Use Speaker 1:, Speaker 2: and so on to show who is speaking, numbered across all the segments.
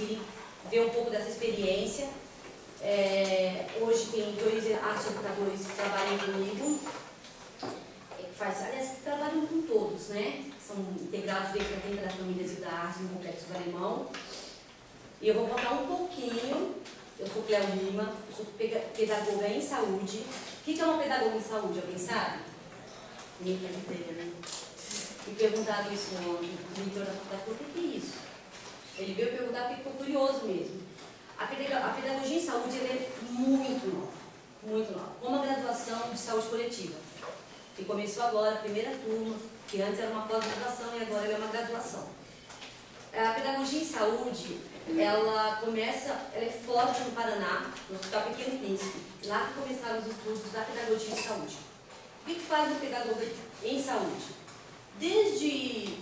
Speaker 1: virem ver um pouco dessa experiência. Hoje tem 2 artes educadores que trabalham comigo, aliás, que trabalham com todos, né? São integrados dentro da Clínica das Famílias e da Arte no Complexo do Alemão. E eu vou contar um pouquinho. Eu sou Cléo Lima, eu sou pedagoga em saúde. O que é uma pedagoga em saúde? Alguém sabe? Ninguém tem ideia, né? Me perguntaram isso ontem, o monitor da faculdade falou: o que é isso? Ele veio perguntar porque ficou curioso mesmo. A pedagogia em saúde ela é muito nova, como a graduação de saúde coletiva, que começou agora, a primeira turma, que antes era uma pós-graduação e agora ela é uma graduação. A pedagogia em saúde, ela é forte no Paraná, no Hospital Pequeno Príncipe, lá que começaram os estudos da pedagogia em saúde. O que faz o pedagogo em saúde? Desde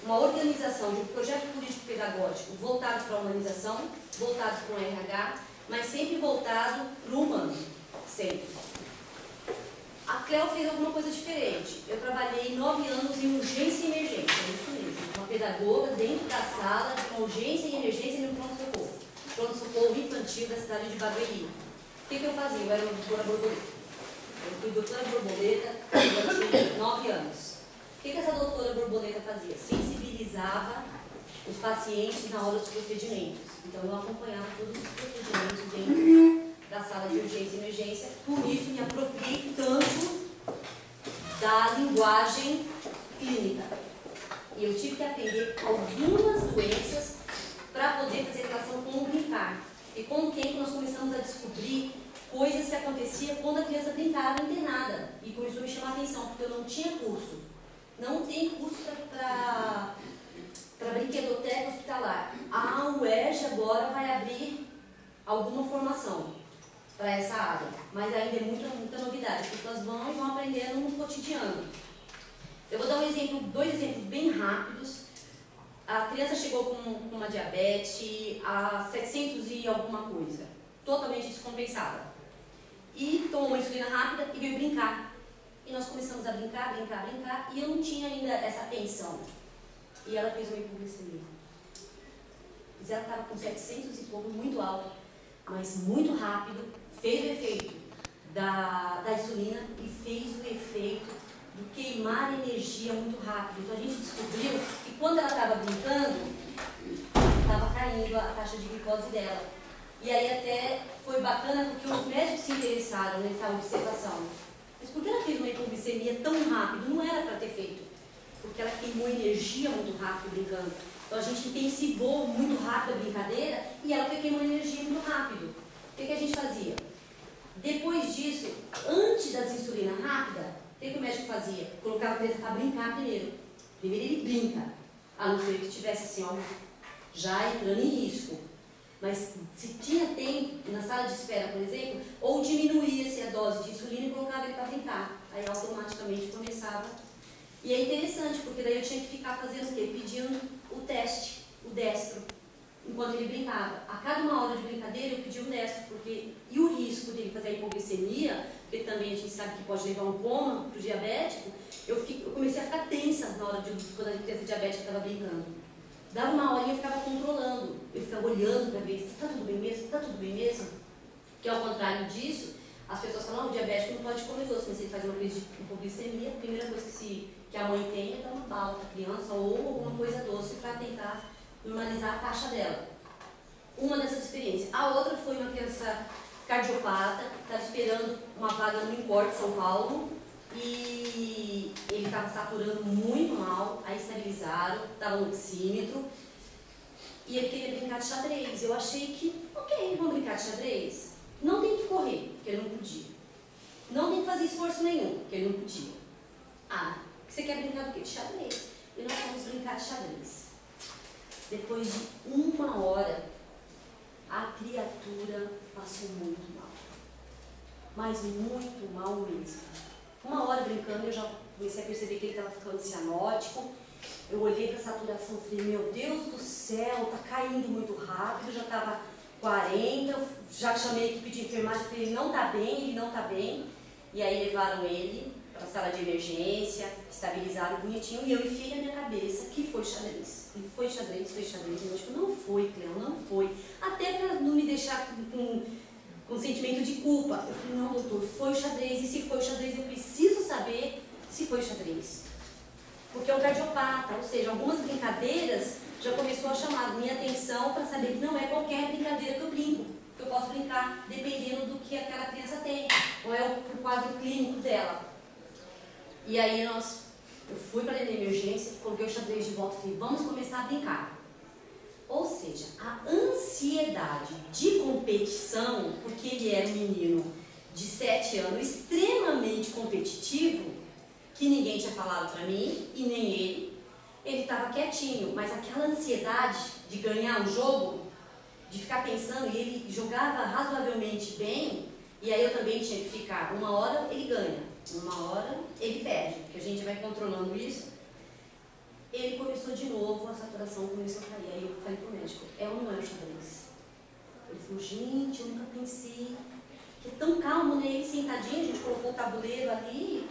Speaker 1: uma organização de um projeto político-pedagógico voltado para a humanização, voltado para o RH, mas sempre voltado para o humano, sempre. A Cléo fez alguma coisa diferente. Eu trabalhei 9 anos em urgência e emergência, é isso mesmo. Uma pedagoga dentro da sala de uma urgência e emergência no pronto-socorro. Pronto-socorro infantil da cidade de Barueri. O que eu fazia? Eu era uma doutora borboleta. Eu fui doutora borboleta durante 9 anos. O que essa doutora borboleta fazia? Sensibilizava os pacientes na hora dos procedimentos. Então eu acompanhava todos os procedimentos dentro da sala de urgência e emergência. Por isso me apropriei tanto da linguagem clínica. E eu tive que aprender algumas doenças para poder fazer relação com o brincar. E com o tempo nós começamos a descobrir coisas que aconteciam quando a criança brincava internada. E começou a me chamar a atenção, porque eu não tinha curso. Não tem curso para brinquedoteca hospitalar. A UERJ agora vai abrir alguma formação para essa área, mas ainda é muita novidade. As pessoas vão e vão aprendendo no cotidiano. Eu vou dar dois exemplos bem rápidos. A criança chegou com uma diabetes a 700 e alguma coisa, totalmente descompensada. E tomou uma insulina rápida e veio brincar. E nós começamos a brincar, e eu não tinha ainda essa atenção. E ela fez uma hipoglicemia. Ela estava com 700 e pouco, muito alto, mas muito rápido, fez o efeito da insulina e fez o efeito do queimar energia muito rápido. Então a gente descobriu que quando ela estava brincando, estava caindo a taxa de glicose dela. E aí até foi bacana porque os médicos se interessaram nessa observação. Mas por que ela fez uma hipoglicemia tão rápido? Não era para ter feito. Porque ela queimou energia muito rápido brincando. Então a gente intensivou muito rápido a brincadeira e ela foi queimando energia muito rápido. O que a gente fazia? Depois disso, antes das insulinas rápidas, o que o médico fazia? Colocava a criança para brincar primeiro. Primeiro ele brinca, a não ser que estivesse assim, ó, já entrando em risco. Mas se tinha tempo, na sala de espera, por exemplo, ou diminuía-se a dose de insulina e colocava ele para brincar. Aí automaticamente começava. E é interessante, porque daí eu tinha que ficar fazendo o quê? Pedindo o teste, o destro, enquanto ele brincava. A cada 1 hora de brincadeira eu pedia um destro, porque e o risco dele fazer a hipoglicemia, porque também a gente sabe que pode levar um coma para o diabético, eu comecei a ficar tensa na hora quando a criança diabética estava brincando. Dava 1 hora e eu ficava controlando, eu ficava olhando para ver se está tudo bem mesmo, está tudo bem mesmo. Que ao contrário disso, as pessoas falam: o diabético não pode comer doce, mas se ele faz uma crise de hipoglicemia, a primeira coisa que a mãe tem é dar uma bala para a criança ou alguma coisa doce para tentar normalizar a taxa dela. Uma dessas experiências. A outra foi uma criança cardiopata, que estava esperando uma vaga no INCOR de São Paulo e ele estava saturando muito mal, aí estabilizaram, estava no oxímetro e ele queria brincar de xadrez. Eu achei que, ok, vamos brincar de xadrez. Não tem que correr, porque ele não podia. Não tem que fazer esforço nenhum, porque ele não podia. Ah, você quer brincar do quê? De xadrez. E nós vamos brincar de xadrez. Depois de 1 hora, a criatura passou muito mal. Mas muito mal mesmo. 1 hora brincando, eu já comecei a perceber que ele estava ficando cianótico. Eu olhei para a saturação e falei: meu Deus do céu, está caindo muito rápido, já estava 40, já chamei a equipe de enfermagem e falei: ele não está bem, ele não está bem. E aí levaram ele para a sala de emergência, estabilizado, bonitinho, e eu enfiei na minha cabeça que foi xadrez. Foi xadrez, foi xadrez. E eu digo, não foi, Cleo, não foi. Até para não me deixar com sentimento de culpa. Eu falei, não, doutor, foi o xadrez. E se foi o xadrez, eu preciso saber se foi o xadrez. Porque é um cardiopata, ou seja, algumas brincadeiras já começou a chamar minha atenção para saber que não é qualquer brincadeira que eu brinco. Que eu posso brincar dependendo do que aquela criança tem, qual é o quadro clínico dela. E aí eu fui para a emergência, coloquei o xadrez de volta e falei, vamos começar a brincar. Ou seja, a ansiedade de competição, porque ele era um menino de 7 anos, extremamente competitivo, que ninguém tinha falado para mim, e nem ele estava quietinho, mas aquela ansiedade de ganhar o jogo, de ficar pensando, e ele jogava razoavelmente bem, e aí eu também tinha que ficar, uma hora ele ganha, uma hora ele perde, porque a gente vai controlando isso. Ele começou de novo, a saturação começou a cair, aí eu falei pro médico, é ou não é o xadrez? Ele falou, gente, eu nunca pensei, que é tão calmo, né, ele sentadinho, a gente colocou o tabuleiro ali,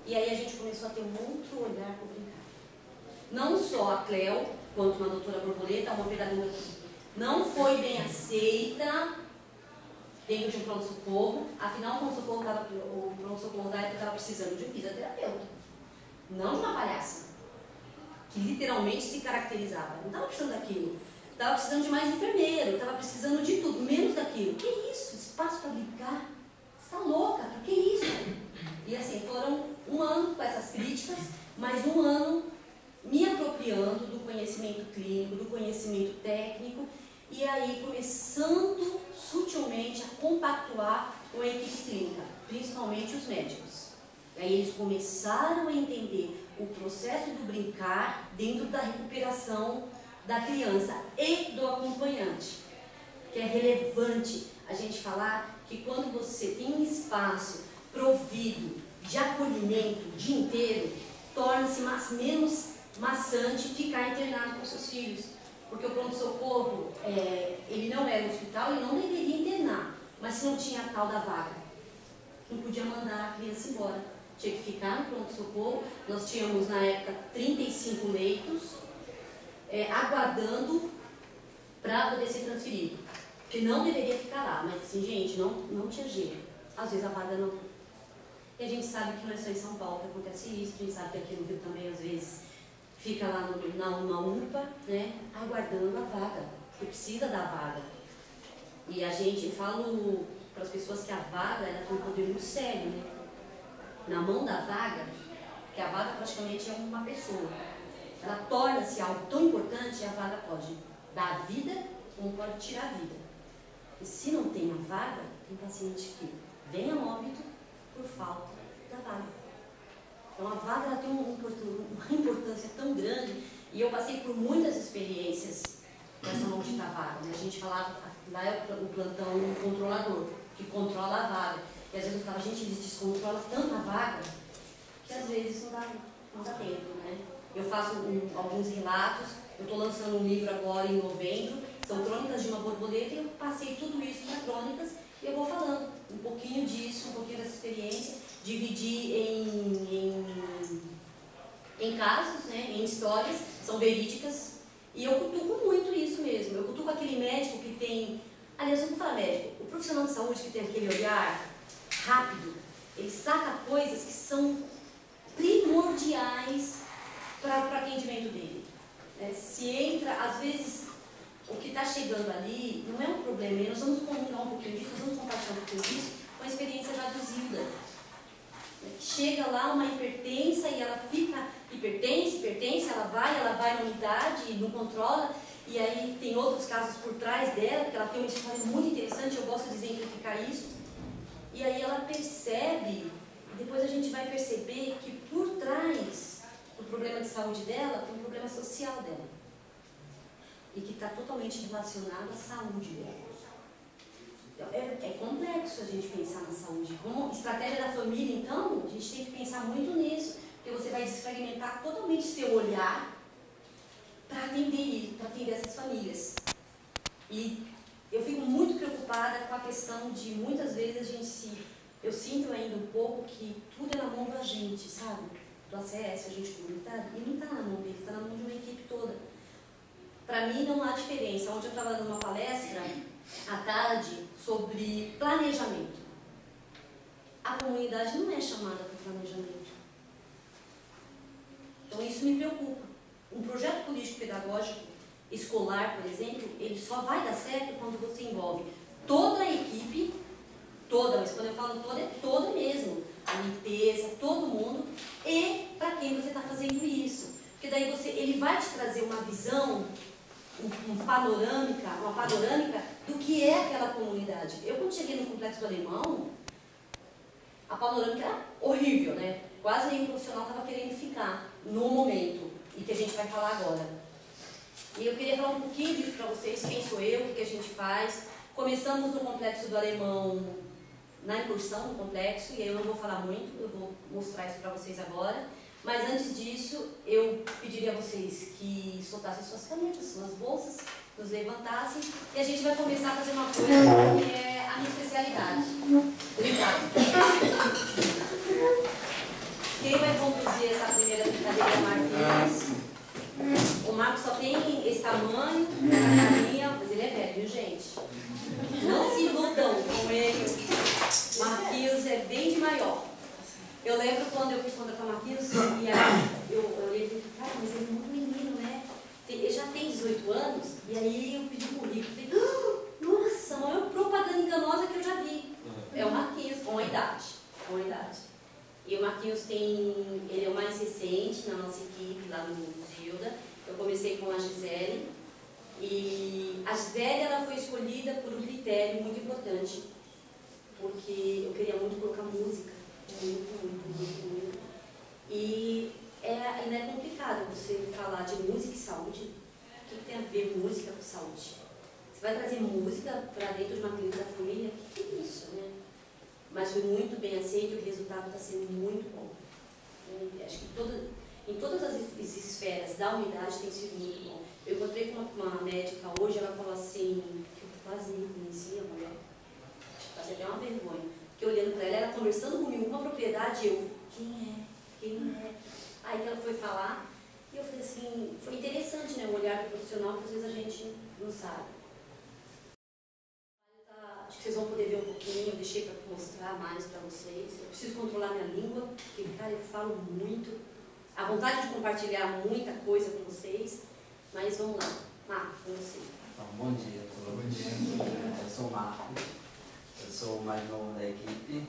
Speaker 1: e aí a gente começou a ter um outro olhar para brincar. Não só a Cleo, quanto a doutora Borboleta, uma pedagoga que não foi bem aceita dentro de um pronto-socorro, afinal o pronto-socorro da época estava precisando de um fisioterapeuta, não de uma palhaça, que literalmente se caracterizava, não estava precisando daquilo, estava precisando de mais enfermeiro, estava precisando de tudo, menos daquilo. Que isso? Espaço para brincar? Você está louca? Que é isso? E assim, foram um ano com essas críticas, mais um ano me apropriando do conhecimento clínico, do conhecimento técnico, e aí começando sutilmente a compactuar com a equipe clínica, principalmente os médicos. E aí eles começaram a entender o processo do brincar dentro da recuperação da criança e do acompanhante, que é relevante a gente falar que quando você tem um espaço provido de acolhimento o dia inteiro, torna-se menos maçante ficar internado com seus filhos. Porque o pronto-socorro, ele não era um hospital, ele não deveria internar, mas se não tinha a tal da vaga, não podia mandar a criança embora. Tinha que ficar no pronto-socorro. Nós tínhamos na época 35 leitos, aguardando para poder ser transferido. Que não deveria ficar lá, mas assim, gente, não tinha jeito. Às vezes a vaga não. E a gente sabe que não é só em São Paulo que acontece isso, a gente sabe que aqui no Rio também às vezes fica lá na UPA, né, aguardando a vaga, porque precisa da vaga. E a gente, eu falo para as pessoas que a vaga ela tem um poder muito sério, né? Na mão da vaga, porque a vaga praticamente é uma pessoa. Ela torna-se algo tão importante, a vaga pode dar a vida, como pode tirar a vida. E se não tem a vaga, tem paciente que vem a óbito por falta da vaga. Então a vaga ela tem uma importância tão grande, e eu passei por muitas experiências com essa maldita vaga. Né? A gente falava, lá é o plantão controlador, que controla a vaga. E às vezes eu falava, gente, eles descontrolam tanto a vaga, que às vezes não dá tempo. Né? Eu faço alguns relatos, eu estou lançando um livro agora em novembro, são Crônicas de uma Borboleta, e eu passei tudo isso para crônicas, e eu vou falando um pouquinho disso, um pouquinho dessa experiência, dividir em casos, né, em histórias, são verídicas, e eu cutuco muito isso mesmo. Eu cutuco aquele médico que tem, aliás, eu vou falar médico, o profissional de saúde que tem aquele olhar rápido, ele saca coisas que são primordiais para o atendimento dele. Se entra, às vezes, o que está chegando ali não é um problema, e nós vamos comunicar um pouquinho disso, nós vamos compartilhar um pouquinho disso com a experiência reduzida. Chega lá uma hipertensa e ela fica hipertensa, ela vai na unidade e não controla, e aí tem outros casos por trás dela, porque ela tem uma história muito interessante, eu gosto de exemplificar isso, e aí ela percebe, depois a gente vai perceber que por trás do problema de saúde dela, tem um problema social dela, e que está totalmente relacionado à saúde dela. É complexo a gente pensar na saúde. Como estratégia da família, então, a gente tem que pensar muito nisso, porque você vai desfragmentar totalmente seu olhar para atender essas famílias. E eu fico muito preocupada com a questão de, muitas vezes, a gente se eu sinto ainda um pouco que tudo é na mão da gente, sabe? Do ACS, a gente comunitário, e não está na mão dele, está na mão de uma equipe toda. Para mim não há diferença. Ontem eu estava dando uma palestra à tarde sobre planejamento. A comunidade não é chamada para planejamento. Então isso me preocupa. Um projeto político-pedagógico escolar, por exemplo, ele só vai dar certo quando você envolve toda a equipe, toda, mas quando eu falo toda, é toda mesmo, a limpeza, todo mundo, e para quem você está fazendo isso. Porque daí ele vai te trazer uma visão, uma panorâmica do que é aquela comunidade. Eu, quando cheguei no Complexo do Alemão, a panorâmica era horrível, né? Quase nenhum profissional estava querendo ficar no momento, e que a gente vai falar agora. E eu queria falar um pouquinho disso para vocês, quem sou eu, o que a gente faz. Começamos no Complexo do Alemão, na incursão no complexo, e aí eu não vou falar muito, eu vou mostrar isso para vocês agora. Mas antes disso, eu pediria a vocês que soltassem suas canetas, suas bolsas, nos levantassem, e a gente vai começar a fazer uma coisa que é a minha especialidade. Obrigada. Quem vai conduzir essa primeira brincadeira é o Marquinhos. O Marcos só tem esse tamanho, essa carinha, mas ele é velho, viu, gente? Não se iludam com ele. Marquinhos é bem de maior. Eu lembro quando eu fiz conta com a Marquinhos, e aí eu olhei e falei, cara, mas ele é muito menino, né? Ele já tem 18 anos, e aí eu pedi o currículo, falei, nossa, a maior propaganda enganosa que eu já vi. É o Marquinhos, com a idade. E o Marquinhos ele é o mais recente na nossa equipe, lá no Zilda. Eu comecei com a Gisele, e a Gisele ela foi escolhida por um critério muito importante, porque eu queria muito colocar música. Muito. E ainda é complicado você falar de música e saúde. O que tem a ver música com saúde? Você vai trazer música para dentro de uma clínica da família? O que é isso, né? Mas foi muito bem aceito e o resultado está sendo muito bom. Acho que em todas as esferas da unidade tem sido muito bom. Eu encontrei com uma médica hoje, ela falou assim, que eu quase nem conhecia a mulher, quase até uma vergonha. Fiquei olhando para ela, ela conversando comigo com uma propriedade, eu, quem é? Aí que ela foi falar, e eu falei assim, foi interessante, né, o olhar do profissional, que às vezes a gente não sabe. Acho que vocês vão poder ver um pouquinho, eu deixei para mostrar mais para vocês. Eu preciso controlar minha língua, porque, cara, eu falo muito. A vontade de compartilhar muita coisa com vocês, mas vamos lá. Marcos, com você.
Speaker 2: Então, bom dia a todos. Bom dia. Eu sou o Marcos. Eu sou o mais novo da equipe.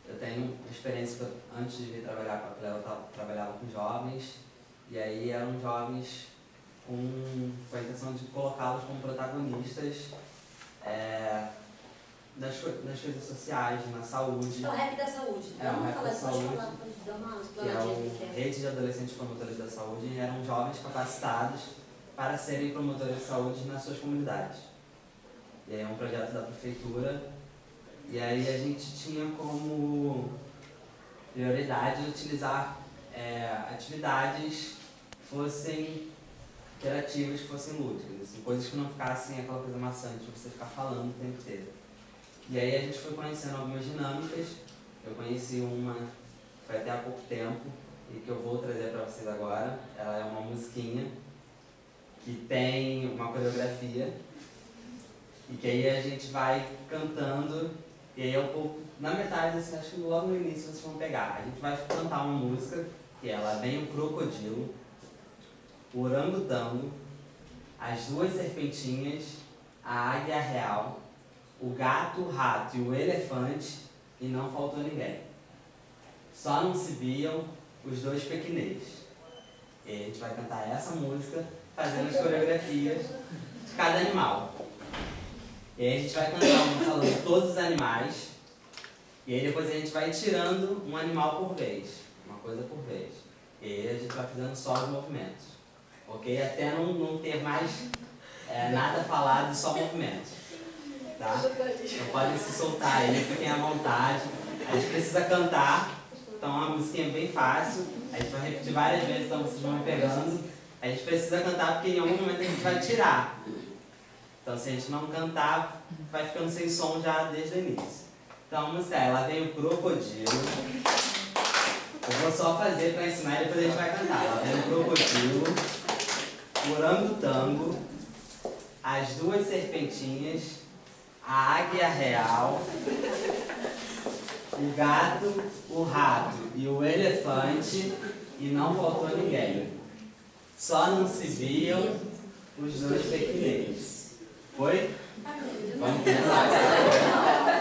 Speaker 2: Eu tenho experiência, antes de vir trabalhar com a Cleo, eu trabalhava com jovens, e aí eram jovens com a intenção de colocá-los como protagonistas nas coisas sociais, na saúde.
Speaker 1: É o rap da saúde.
Speaker 2: Vamos falar
Speaker 1: da saúde, que
Speaker 2: é o Rede de Adolescentes Promotores da Saúde, e eram jovens capacitados para serem promotores de saúde nas suas comunidades. E aí é um projeto da prefeitura, e aí a gente tinha como prioridade utilizar atividades que fossem interativas, que fossem lúdicas, assim, coisas que não ficassem aquela coisa maçante de você ficar falando o tempo inteiro. E aí a gente foi conhecendo algumas dinâmicas. Eu conheci uma, foi até há pouco tempo, e que eu vou trazer para vocês agora. Ela é uma musiquinha que tem uma coreografia, e que aí a gente vai cantando, e aí um pouco, na metade, assim, acho que logo no início vocês vão pegar. A gente vai cantar uma música, que ela vem o crocodilo, o orangotango, as duas serpentinhas, a águia real, o gato, o rato e o elefante, e não faltou ninguém. Só não se viam os dois pequenês. E a gente vai cantar essa música, fazendo as coreografias de cada animal. E aí a gente vai cantar falando todos os animais, e aí depois a gente vai tirando um animal por vez, uma coisa por vez. E aí a gente vai fazendo só os movimentos, ok? Até não ter mais nada falado, só movimentos, tá? Então podem se soltar aí, fiquem à vontade. A gente precisa cantar, então é uma musiquinha bem fácil, a gente vai repetir várias vezes, então vocês vão pegando. A gente precisa cantar porque em algum momento a gente vai tirar. Então, se a gente não cantar, vai ficando sem som já desde o início. Então, a música é Lá Vem o Crocodilo. Eu vou só fazer para ensinar e depois a gente vai cantar. Lá vem o crocodilo, o orangotango, as duas serpentinhas, a águia real, o gato, o rato e o elefante, e não faltou ninguém. Só não se viam os dois pequeninos. Foi? Vamos começar.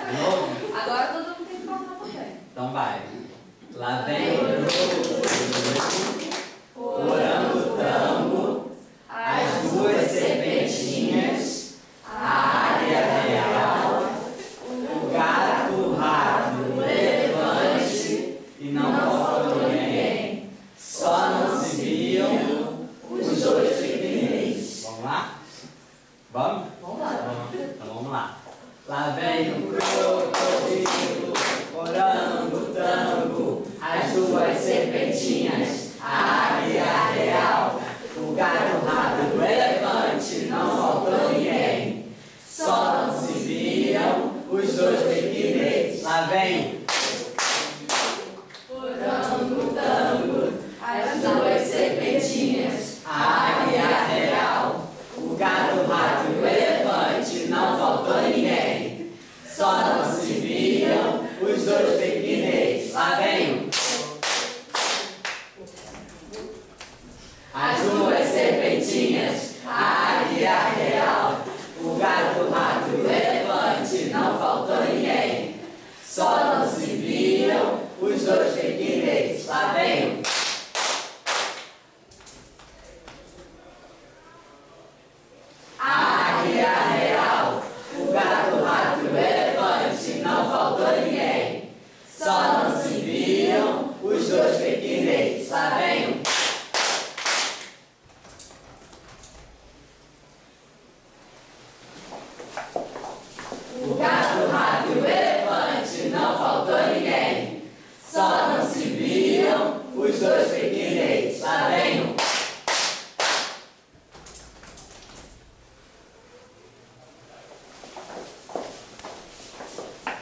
Speaker 2: De novo?
Speaker 1: Agora todo mundo tem que falar também.
Speaker 2: Então vai. Lá vem o orangotango, as duas serpentinhas, a águia real, o gato, o rato, o elefante, e não faltou ninguém. Só não se viam os dois pequeninos. Vamos lá? Vamos?
Speaker 1: Vamos lá.
Speaker 2: Então vamos lá. Lá vem o crocodilo, orangotango, as duas serpentinhas, a águia real, o gato, o rato, o elefante, não faltou ninguém. Só não se viam os dois pequeninos. Lá vem orangotango, as duas serpentinhas, a águia real, o gato, o rato e o elefante, não faltou ninguém. Só não se viam os dois pequeninos. Lá vem as duas serpentinhas, a águia real, o gato, o rato e o elefante, não faltou ninguém. Só não se viam os dois pequeninos. Lá vem a águia real, o gato, o rato e o elefante, não faltou ninguém. Só não se viam os dois pequeninos. Lá vem o gato, o rato e o elefante, não faltou ninguém. Só não se viam os dois pequeninos. Lá vem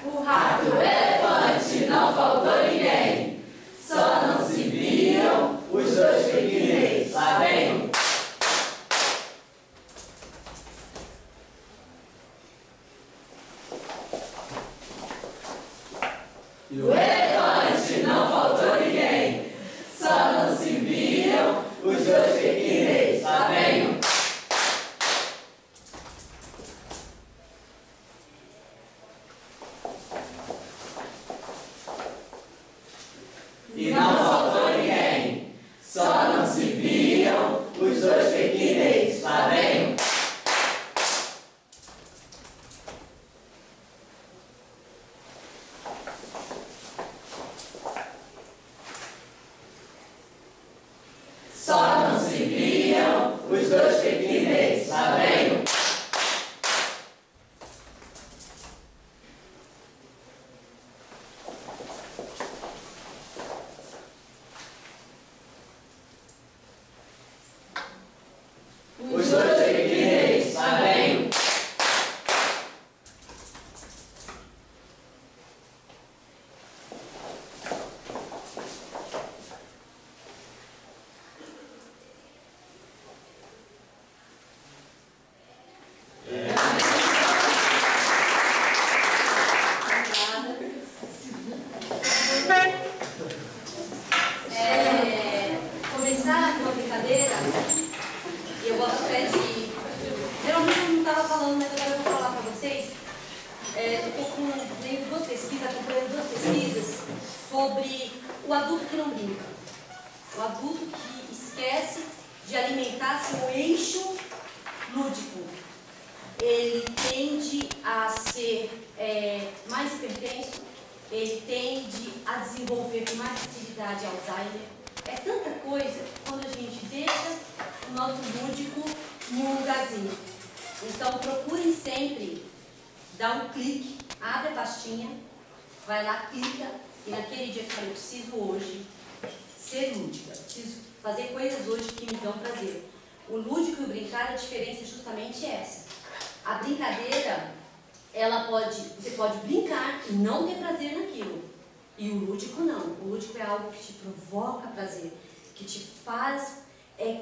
Speaker 2: o rato, o elefante, não faltou ninguém. Só não se viam os dois pequeninos. Lá vem e o elefante, não faltou ninguém. Só não se viam os dois pequeninos. Lá vem e não faltou ninguém. Só não se viam os dois pequeninos. Lá vem só não se viam os dois pequeninos. Lá vem os dois pequeninos. Lá vem
Speaker 1: Começar com uma brincadeira, e eu gosto até de... Geralmente eu não estava falando, mas agora eu vou falar para vocês. Eu estou lendo duas pesquisas, acompanhando duas pesquisas sobre o adulto que não brinca. O adulto que esquece de alimentar seu eixo lúdico. Ele tende a ser mais hipertenso, ele tende a desenvolver com mais facilidade Alzheimer. É tanta coisa quando a gente deixa o nosso lúdico num lugarzinho. Então procurem sempre dar um clique, abre a pastinha, vai lá, clica, e naquele dia que eu preciso hoje ser lúdica, preciso fazer coisas hoje que me dão prazer. O lúdico e o brincar, a diferença é justamente essa. A brincadeira, você pode brincar e não ter prazer naquilo. E o lúdico não. O lúdico é algo que te provoca prazer, que te faz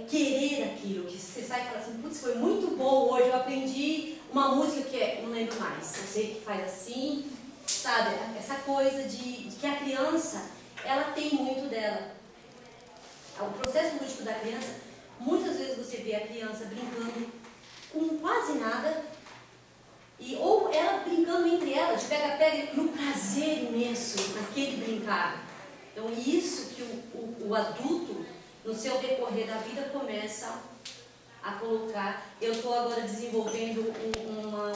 Speaker 1: querer aquilo, que você sai e fala assim, putz, foi muito bom hoje, eu aprendi uma música que não lembro mais, eu sei que faz assim, sabe? Essa coisa de que a criança, ela tem muito dela. O processo lúdico da criança, muitas vezes você vê a criança brincando com quase nada, ou ela brincando entre ela, de pega-pega, no prazer imenso, naquele brincar. Então isso que o adulto, no seu decorrer da vida, começa a colocar. Eu estou agora desenvolvendo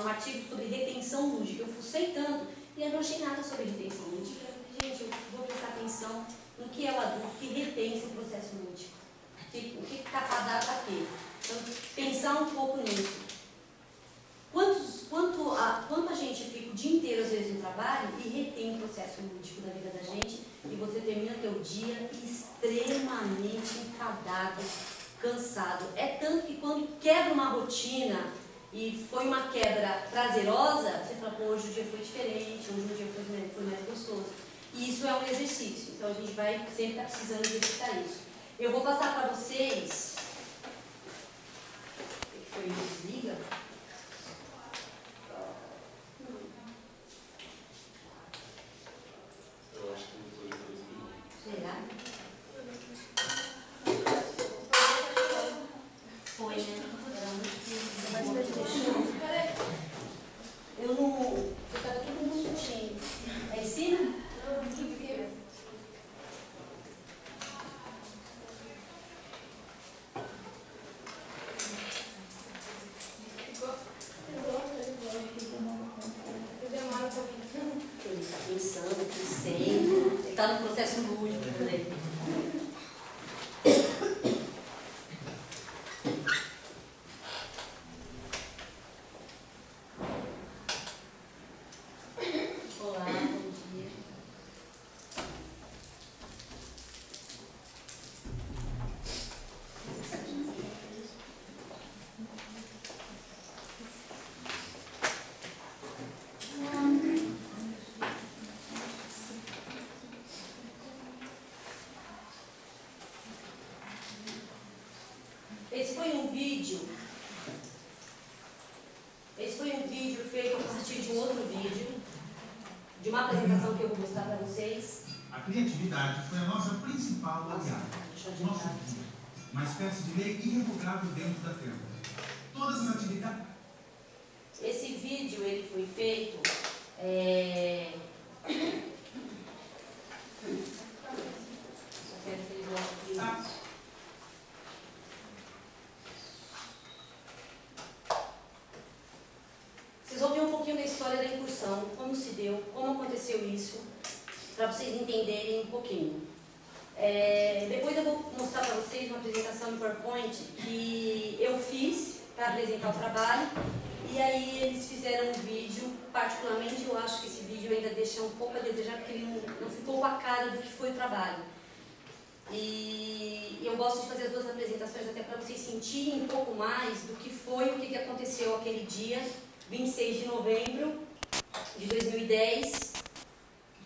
Speaker 1: um artigo sobre retenção lúdica. Eu fucei tanto e eu não achei nada sobre retenção lúdica. Gente, eu vou prestar atenção no que é o adulto que retém esse processo lúdico. O que está fadado a quê? Então, pensar um pouco nisso. Quanto a gente fica o dia inteiro, às vezes, no trabalho e retém o processo lúdico da vida da gente, e você termina teu dia extremamente enfadado, cansado. É tanto que quando quebra uma rotina e foi uma quebra prazerosa, você fala, pô, hoje o dia foi diferente, hoje o dia foi mais gostoso. E isso é um exercício, então a gente vai sempre estar precisando exercitar isso. Eu vou passar para vocês. O que foi? Desliga? Será? Foi, né? Eu não... Eu estava tudo muito tímido. É em cima? Não, em cima. Ele está pensando, crescendo, ele está no processo lúdico também. Olá, bom dia. Esse foi um vídeo feito a partir de um outro vídeo, de uma apresentação que eu vou mostrar para vocês.
Speaker 3: A criatividade foi a nossa principal aliada. Nosso guia, uma espécie de lei irrevogável dentro da firma. Todas as atividades...
Speaker 1: Esse vídeo ele foi feito... Só quero que ele mostre aqui. Vocês vão ver um pouquinho da história da incursão, como se deu, como aconteceu isso, para vocês entenderem um pouquinho. Depois eu vou mostrar para vocês uma apresentação em PowerPoint que eu fiz para apresentar o trabalho, e aí eles fizeram um vídeo, particularmente eu acho que esse vídeo ainda deixa um pouco a desejar, porque ele não ficou com a cara do que foi o trabalho. E eu gosto de fazer as duas apresentações até para vocês sentirem um pouco mais do que foi, o que aconteceu aquele dia, 26 de novembro de 2010,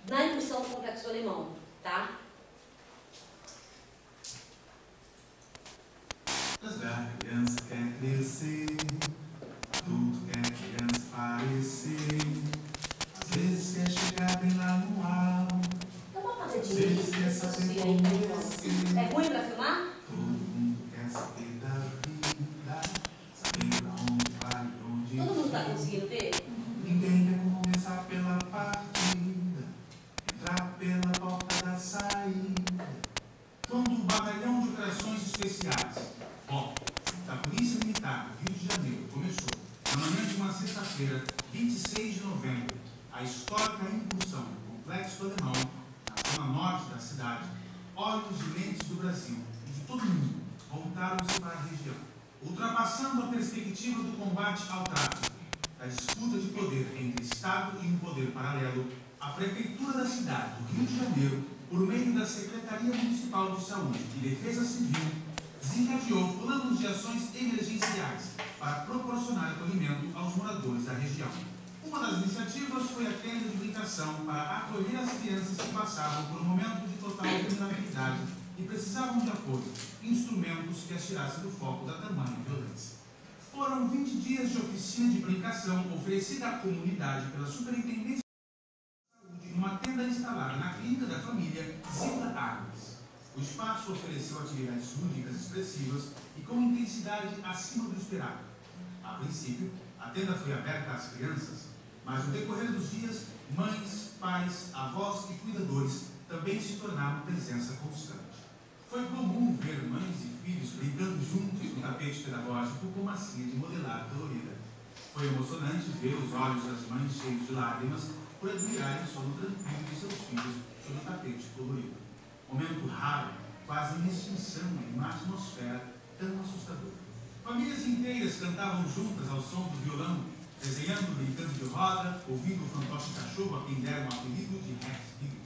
Speaker 1: na incursão do Complexo Alemão, tá?
Speaker 3: A criança quer crescer, tudo quer criança parecer. Às vezes quer chegar bem lá no alto, às vezes quer saber como ser.
Speaker 1: É ruim pra filmar?
Speaker 3: Todo mundo quer saber da vida, saber pra onde vai e onde
Speaker 1: Todo mundo tá conseguindo ver?
Speaker 3: Ninguém quer começar pela partida, entrar pela porta da saída. Quando o Batalhão de Operações Especiais, da Polícia Militar do Rio de Janeiro, começou, na manhã de uma sexta-feira, 26 de novembro, a histórica incursão do Complexo Alemão, na zona norte da cidade, olhos e lentes do Brasil e de todo mundo voltaram-se para a região, ultrapassando a perspectiva do combate ao tráfico, da disputa de poder entre Estado e um poder paralelo. A Prefeitura da cidade do Rio de Janeiro, por meio da Secretaria Municipal de Saúde e Defesa Civil, desencadeou planos de ações emergenciais para proporcionar acolhimento aos aos moradores da região. Uma das iniciativas foi a tenda de brincação para acolher as crianças que passavam por um momento de total vulnerabilidade e precisavam de apoio, instrumentos que as tirassem do foco da tamanha violência. Foram 20 dias de oficina de brincação oferecida à comunidade pela Superintendência de Saúde numa tenda instalada na clínica da família Zilda Águas. O espaço ofereceu atividades lúdicas expressivas e com intensidade acima do esperado. A princípio, a tenda foi aberta às crianças, mas no decorrer dos dias, mães, pais, avós e cuidadores também se tornaram presença constante. Foi comum ver mães e filhos brincando juntos no tapete pedagógico com massinha de modelar colorida. Foi emocionante ver os olhos das mães cheios de lágrimas por admirarem o sono tranquilo de seus filhos sob o tapete colorido. Momento raro, quase em extinção em uma atmosfera tão assustadora. Famílias inteiras cantavam juntas ao som do violão, desenhando, brincando de roda, ouvindo o fantoche cachorro a quem deram o apelido de Rex Big.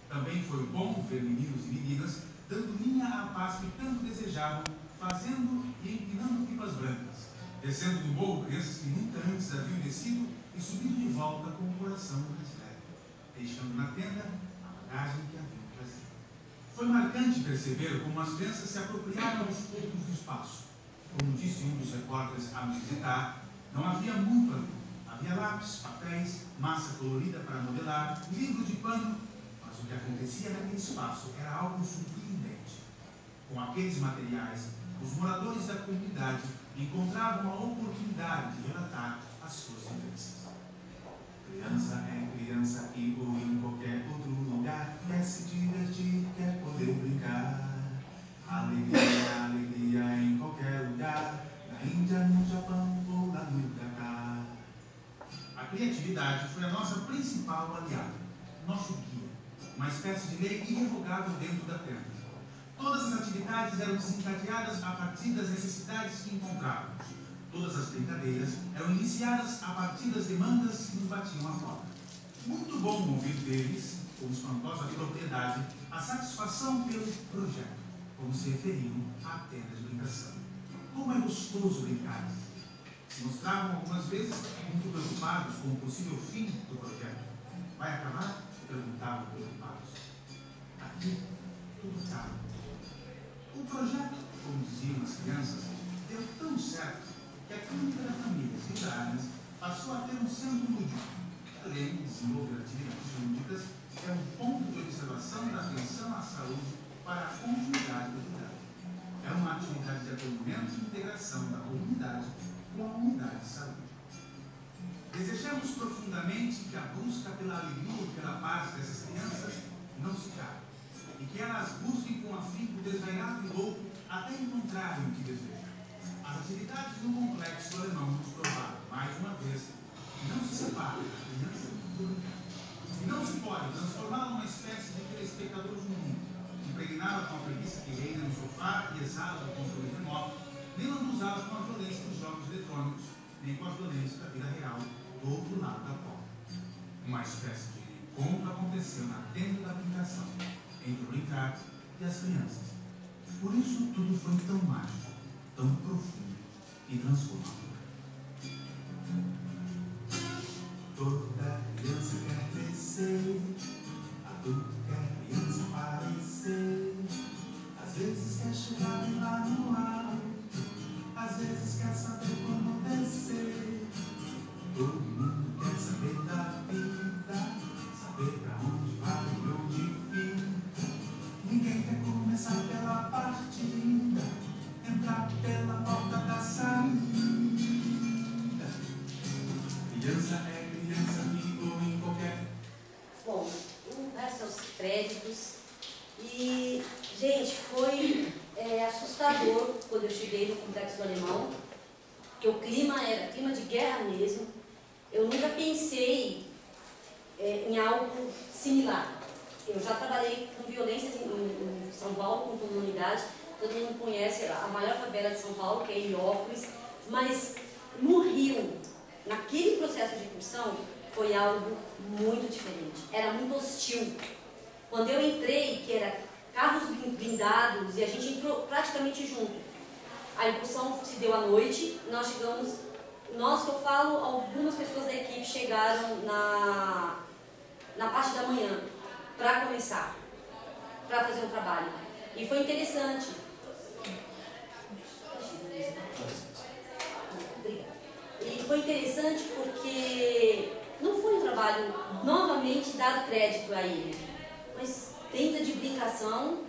Speaker 3: Também foi bom ver meninos e meninas dando linha à paz que tanto desejavam, fazendo e empinando pipas brancas, descendo do morro crianças que nunca antes haviam descido e subindo de volta com o coração mais leve, deixando na tenda a bagagem que haviam trazido. Foi marcante perceber como as crianças se apropriaram aos poucos do espaço. Como disse um dos repórteres a nos visitar, não havia muito ali. Havia lápis, papéis, massa colorida para modelar, livro de pano, mas o que acontecia naquele espaço era algo surpreendente. Com aqueles materiais, os moradores da comunidade encontravam a oportunidade de relatar as suas vivências. Criança é criança aqui ou em qualquer outro lugar, quer se divertir, quer poder brincar. Alegria, alegria em qualquer lugar, na Índia, no Japão ou lá no Catar. A criatividade foi a nossa principal aliada, nosso guia, uma espécie de lei irrevogável dentro da tenda. Todas as atividades eram desencadeadas a partir das necessidades que encontrávamos. Todas as brincadeiras eram iniciadas a partir das demandas que nos batiam à porta. Muito bom ouvir deles, com espantosa propriedade, a satisfação pelo projeto, como se referiam à tenda de brincação. Como é gostoso brincar! Se mostravam algumas vezes muito preocupados com o possível fim do projeto. Vai acabar? Perguntavam preocupados. Aqui, tudo acaba. O projeto, como diziam as crianças, deu tão certo que a clínica da família Zilda Águas passou a ter um centro lúdico. Além de desenvolver atividades lúdicas, é um ponto de observação da atenção à saúde para a continuidade do cuidado. É uma atividade de acolhimento e integração da comunidade com a unidade de saúde. Desejamos profundamente que a busca pela alegria e pela paz dessas crianças não se caia, e que elas busquem com afinco desvairado e louco até encontrarem o que desejam. As atividades no complexo alemão nos provaram, mais uma vez, que não se separa a criança do brincar. E não se pode transformá-la numa espécie de telespectador no mundo, impregnada com a preguiça que reina no sofá e exala do controle remoto, nem lambuzada com a violência dos jogos eletrônicos, nem com a violência da vida real do outro lado da porta. Uma espécie de encontro aconteceu na tenda da brincação, entre o brincar e as crianças. Por isso tudo foi tão mágico, tão profundo e transformador. Toda criança quer crescer, adulto quer criança parecer. Às vezes quer chegar lá no alto, às vezes quer saber como descer. Todo mundo quer saber da vida, saber pra onde vai e onde fica. Ninguém quer começar pela partida, entrar pela porta da saída. Criança é criança, amigo em qualquer...
Speaker 1: Bom, o resto é os créditos. E, gente, foi assustador quando eu cheguei no Complexo do Alemão, porque o clima era clima de guerra mesmo. Eu nunca pensei em algo similar. Eu já trabalhei com violências em São Paulo, com comunidade. Todo mundo conhece a maior favela de São Paulo, que é Heliópolis. Mas no Rio, naquele processo de expulsão, foi algo muito diferente. Era muito hostil. Quando eu entrei, que era carros blindados, e a gente entrou praticamente junto. A expulsão se deu à noite, nós chegamos Nós, que eu falo, algumas pessoas da equipe chegaram na parte da manhã para começar, para fazer o trabalho. E foi interessante. E foi interessante porque não foi um trabalho, novamente, dado crédito a ele, mas dentro de brincação,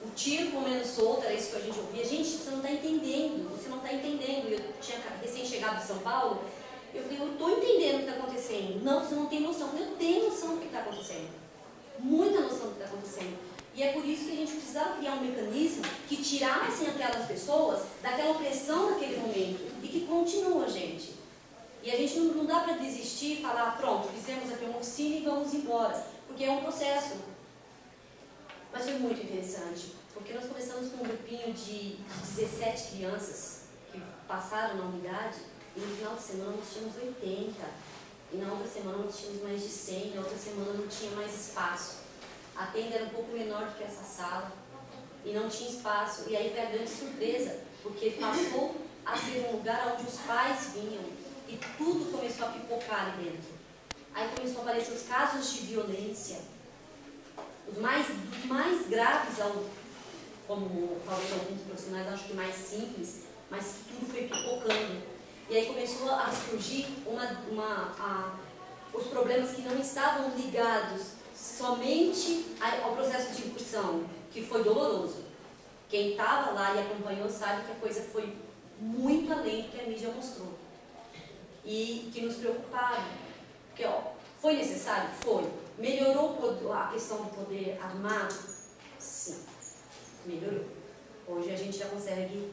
Speaker 1: o tiro comendo solto, era isso que a gente ouvia. Gente, você não está entendendo, você não está entendendo. Eu tinha recém-chegado de São Paulo, eu falei, eu estou entendendo o que está acontecendo. Não, você não tem noção. Eu falei, eu tenho noção do que está acontecendo. Muita noção do que está acontecendo. E é por isso que a gente precisava criar um mecanismo que tirasse aquelas pessoas daquela opressão naquele momento e que continua, gente. E a gente não dá para desistir e falar, pronto, fizemos aqui uma oficina e vamos embora, porque é um processo. Mas foi muito interessante, porque nós começamos com um grupinho de 17 crianças que passaram na unidade, e no final de semana nós tínhamos 80, e na outra semana nós tínhamos mais de 100, na outra semana não tinha mais espaço. A tenda era um pouco menor do que essa sala, e não tinha espaço, e aí foi a grande surpresa, porque passou a ser um lugar onde os pais vinham, e tudo começou a pipocar ali dentro. Aí começou a aparecer os casos de violência, os mais graves, como talvez alguns profissionais acham que mais simples, mas tudo foi pipocando. E aí começou a surgir os problemas que não estavam ligados somente ao processo de incursão, que foi doloroso. Quem estava lá e acompanhou sabe que a coisa foi muito além do que a mídia mostrou. E que nos preocupava. Porque, foi necessário? Foi. Melhorou a questão do poder armado? Sim, melhorou. Hoje a gente já consegue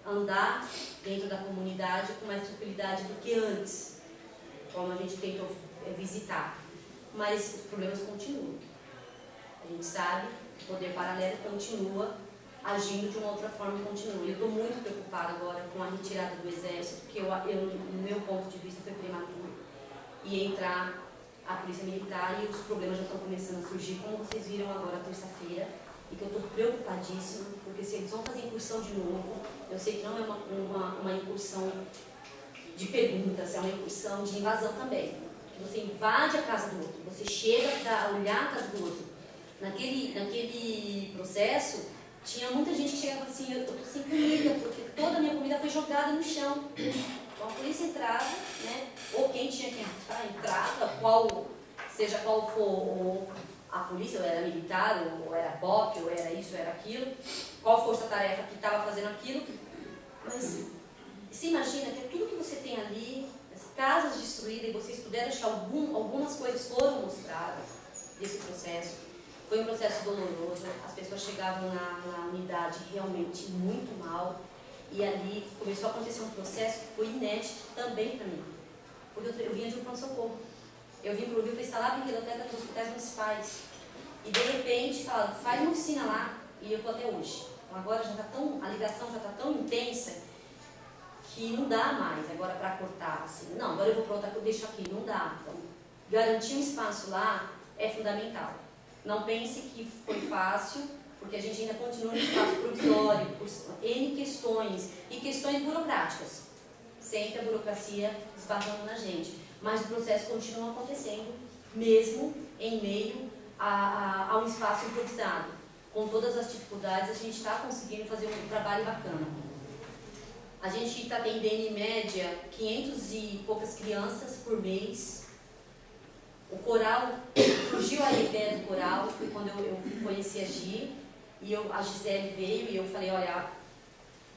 Speaker 1: andar dentro da comunidade com mais tranquilidade do que antes, como a gente tentou visitar. Mas os problemas continuam. A gente sabe que o poder paralelo continua agindo de uma outra forma, continua. Eu estou muito preocupada agora com a retirada do exército, porque no meu ponto de vista, foi prematuro. E entrar a polícia militar, e os problemas já estão começando a surgir, como vocês viram agora terça-feira, e que eu estou preocupadíssima, porque se eles vão fazer incursão de novo, eu sei que não é uma incursão de perguntas, é uma incursão de invasão também. Você invade a casa do outro, você chega para olhar a casa do outro. Naquele processo, tinha muita gente que chegava assim, eu estou sem comida, porque toda a minha comida foi jogada no chão. Então a polícia entrava, né? Ou quem tinha que entrar, entrava, seja qual for a polícia, ou era militar, ou era BOP, ou era isso, ou era aquilo, qual força-tarefa que estava fazendo aquilo. Mas se imagina que tudo que você tem ali, as casas destruídas, e vocês puderam achar algumas coisas foram mostradas desse processo. Foi um processo doloroso, as pessoas chegavam na unidade realmente muito mal. E ali começou a acontecer um processo que foi inédito também para mim. Porque eu vinha de um pronto-socorro. Eu vim para o Rio para instalar a brinquedoteca dos hospitais municipais. E de repente falaram, faz uma oficina lá, e eu estou até hoje. Então agora a ligação já está tão intensa que não dá mais agora para cortar. Assim. Não, agora eu vou para outra, eu deixo aqui, não dá. Então, garantir um espaço lá é fundamental. Não pense que foi fácil, porque a gente ainda continua no espaço provisório, por N questões, e questões burocráticas. Sempre a burocracia esbarrando na gente. Mas o processo continua acontecendo, mesmo em meio a um espaço improvisado. Com todas as dificuldades, a gente está conseguindo fazer um trabalho bacana. A gente está atendendo, em média, 500 e poucas crianças por mês. O coral, surgiu a ideia do coral, foi quando eu conheci a Gi, e a Gisele veio e eu falei, olha,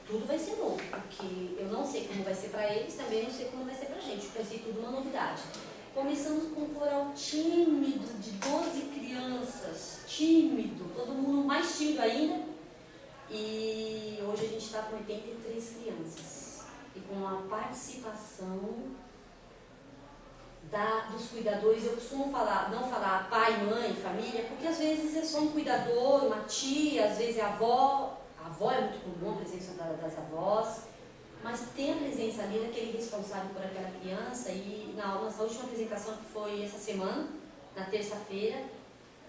Speaker 1: tudo vai ser novo, porque eu não sei como vai ser para eles, também não sei como vai ser para a gente, vai ser tudo uma novidade. Começamos com um coral tímido, de 12 crianças, tímido, todo mundo mais tímido ainda, e hoje a gente está com 83 crianças, e com a participação dos cuidadores. Eu costumo não falar pai, mãe, família, porque às vezes é só um cuidador, uma tia, às vezes é a avó. A avó é muito comum, a presença das avós, mas tem a presença ali daquele responsável por aquela criança. E na nossa última apresentação, que foi essa semana, na terça-feira,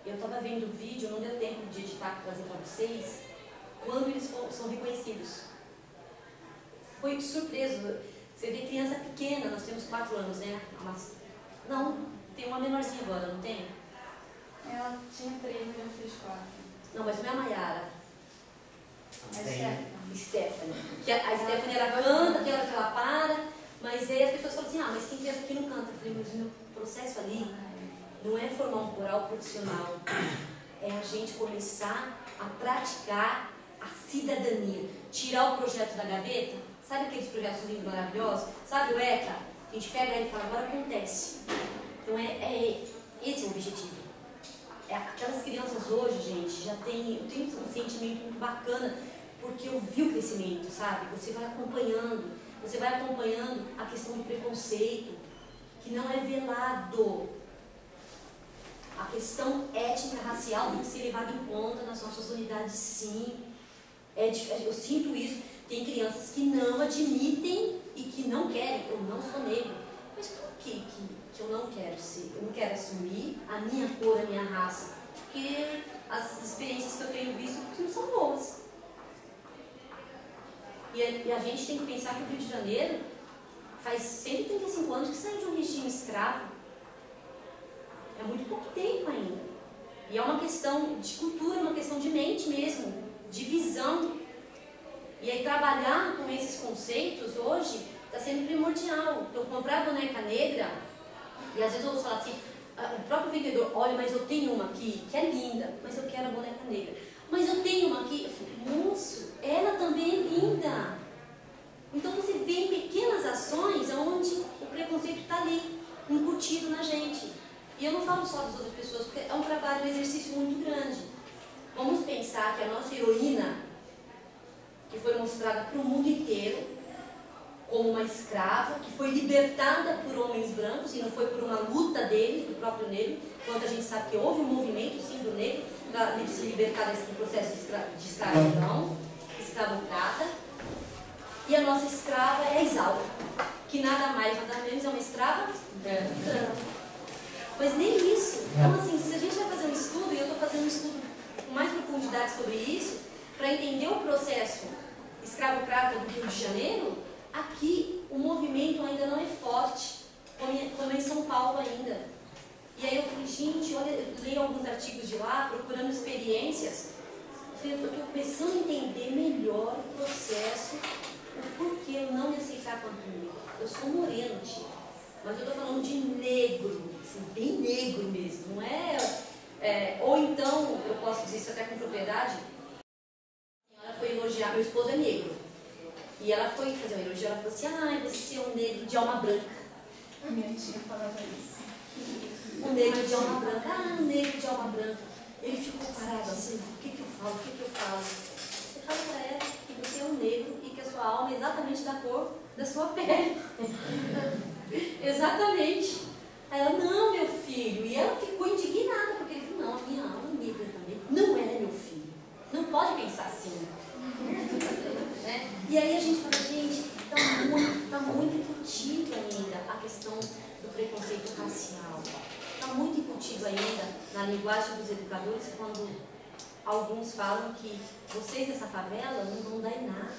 Speaker 1: eu estava vendo o vídeo, não deu tempo de editar para trazer para vocês, quando eles são reconhecidos. Foi surpreso. Você vê criança pequena, nós temos 4 anos, né? Não, tem uma menorzinha agora, não tem?
Speaker 4: Ela tinha 3, mas eu fiz 4.
Speaker 1: Não, mas não é a Maiara.
Speaker 4: É
Speaker 1: Stephanie. Que a Stephanie, ela canta, tem hora que ela para, mas aí as pessoas falam assim, ah, mas tem criança que não canta. Eu falei, mas o meu processo ali não é formar um coral profissional, é a gente começar a praticar a cidadania, tirar o projeto da gaveta, sabe aqueles projetos lindos, maravilhosos? Sabe o ECA? A gente pega ele e fala, agora acontece. Então esse é o objetivo. Aquelas crianças hoje, gente, eu tenho um sentimento muito bacana, porque eu vi o crescimento, sabe? Você vai acompanhando a questão do preconceito, que não é velado. A questão étnica, racial tem que ser levada em conta nas nossas unidades, sim. Eu sinto isso. Tem crianças que não admitem e que não querem. Eu não sou negro. Mas por que eu não quero ser? Eu não quero assumir a minha cor, a minha raça. Porque as experiências que eu tenho visto não são boas. E a gente tem que pensar que o Rio de Janeiro faz 135 anos que saiu de um regime escravo. É muito pouco tempo ainda. E é uma questão de cultura, uma questão de mente mesmo, de visão. E aí trabalhar com esses conceitos hoje está sendo primordial. Eu comprar a boneca negra, e às vezes eu vou falar assim, o próprio vendedor, olha, mas eu tenho uma aqui que é linda, mas eu quero a boneca negra. Mas eu tenho uma aqui, eu falo, moço, ela também é linda. Então você vê em pequenas ações onde o preconceito está ali, incutido na gente. E eu não falo só das outras pessoas, porque é um trabalho, um exercício muito grande. Vamos pensar que a nossa heroína, que foi mostrada para o mundo inteiro como uma escrava, que foi libertada por homens brancos, e não foi por uma luta deles, do próprio negro, enquanto a gente sabe que houve um movimento, sim, do negro, para se libertar desse processo de escravidão, escravocrata. E a nossa escrava é a Isaura, que nada mais, nada menos é uma escrava branca. Mas nem isso. Então, assim, se a gente vai fazer um estudo, e eu estou fazendo um estudo com mais profundidade sobre isso, para entender o processo escravocrata do Rio de Janeiro, aqui o movimento ainda não é forte, como é em São Paulo ainda. E aí eu falei, gente, olha, eu leio alguns artigos de lá, procurando experiências, eu estou começando a entender melhor o processo, o porquê eu não me aceitar quanto negro. Eu sou moreno, tia, mas eu estou falando de negro, assim, bem negro mesmo, não é, ou então, eu posso dizer isso até com propriedade, ela foi elogiar, meu esposo é negro, e ela foi fazer um elogio, ela falou assim, ah, você é um negro de alma branca.
Speaker 4: A minha tia falava isso.
Speaker 1: Um negro de alma branca, um negro de alma branca. Ele ficou parado assim, o que eu falo, Você fala para ela que você é um negro e que a sua alma é exatamente da cor da sua pele. Exatamente. Aí ela, não, meu filho. E ela ficou indignada, porque ele falou, não, a minha alma é negra também. Não é, meu filho. Não pode pensar assim. Né? E aí a gente fala, gente, está muito incutido ainda a questão do preconceito racial. Está muito incutido ainda na linguagem dos educadores quando alguns falam que vocês dessa favela não vão dar em nada.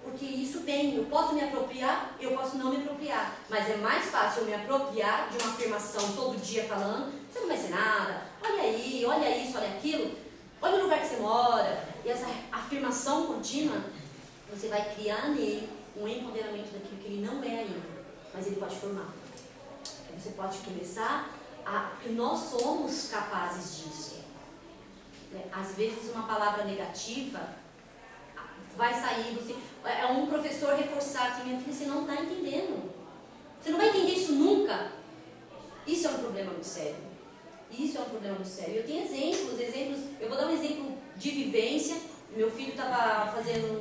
Speaker 1: Porque isso tem, eu posso me apropriar, eu posso não me apropriar. Mas é mais fácil eu me apropriar de uma afirmação todo dia falando, você não vai ser nada, olha aí, olha isso, olha aquilo, olha o lugar que você mora. E essa afirmação contínua, você vai criar nele um empoderamento daquilo que ele não é ainda, mas ele pode formar. Você pode começar porque nós somos capazes disso. Às vezes uma palavra negativa vai sair, é um professor reforçar que minha filha, você não está entendendo. Você não vai entender isso nunca. Isso é um problema muito sério. Isso é um problema muito sério. Eu tenho exemplos, eu vou dar um exemplo de vivência. Meu filho estava fazendo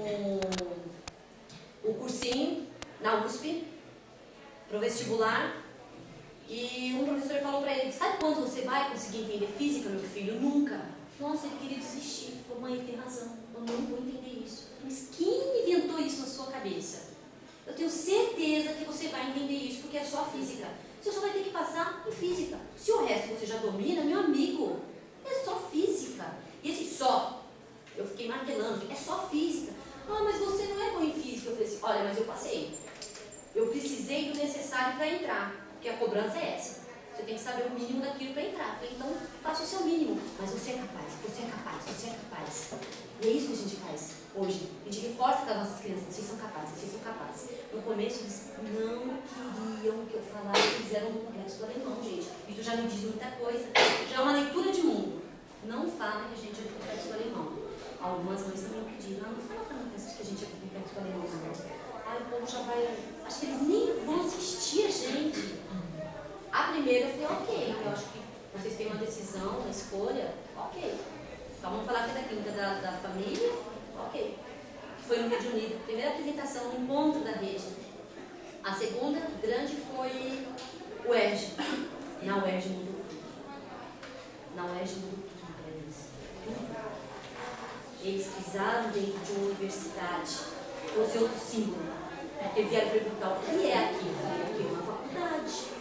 Speaker 1: o cursinho na USP, para o vestibular, e um professor falou para ele, sabe quando você vai conseguir entender física, meu filho? Nunca. Nossa, ele queria desistir. Ele falou, mãe, ele tem razão, eu não vou entender isso. Mas quem inventou isso na sua cabeça? Eu tenho certeza que você vai entender isso, porque é só física. Você só vai ter que passar em física. Se o resto você já domina, meu amigo, é só física. E esse só, eu fiquei martelando, é só física. Ah, mas você não é bom em física. Eu falei assim, olha, mas eu passei. Eu precisei do necessário para entrar, porque a cobrança é essa. Você tem que saber o mínimo daquilo para entrar. Falei, então, faça o seu mínimo. Mas você é capaz, você é capaz, você é capaz. E é isso que a gente faz hoje. A gente reforça com as nossas crianças. Vocês são capazes, vocês são capazes. No começo, eles não queriam que eu falasse que eles eram do complexo do alemão, gente. Isso já me diz muita coisa. Já é uma leitura de mundo. Não fala que a gente é do complexo do alemão. Algumas mães também pediram. Não fala para mim que a gente é do complexo do alemão, não. Aí o povo já vai... Acho que eles nem vão assistir a gente. A primeira eu falei, ok, eu acho que vocês têm uma decisão, uma escolha, ok. Então vamos falar aqui da clínica da família, ok. Foi no Rede Unida, primeira apresentação, o encontro da rede. A segunda grande foi o UERJ. Na UERJ mudou tudo. Na UERJ mudou tudo para eles. Eles pisaram dentro de uma universidade, trouxe outro símbolo. Porque vieram perguntar o que é aquilo. Aqui é uma faculdade.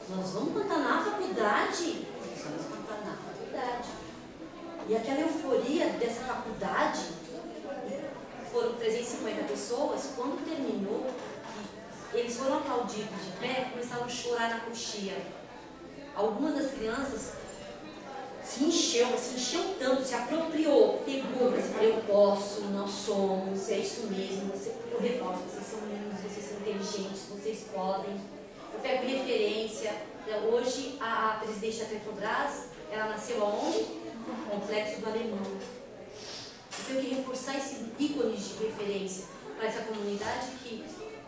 Speaker 1: Nós vamos cantar na faculdade? Nós vamos cantar na faculdade. E aquela euforia dessa faculdade, foram 350 pessoas, quando terminou, eles foram aplaudidos de pé, começaram a chorar na coxia. Algumas das crianças se encheu tanto, se apropriou, pegou, eu posso, nós somos, é isso mesmo, eu reforço, vocês são lindos, vocês são inteligentes, vocês podem. Eu pego referência. Hoje, a presidente da Petrobras, ela nasceu aonde? No Complexo do Alemão. Eu tenho que reforçar esses ícones de referência para essa comunidade que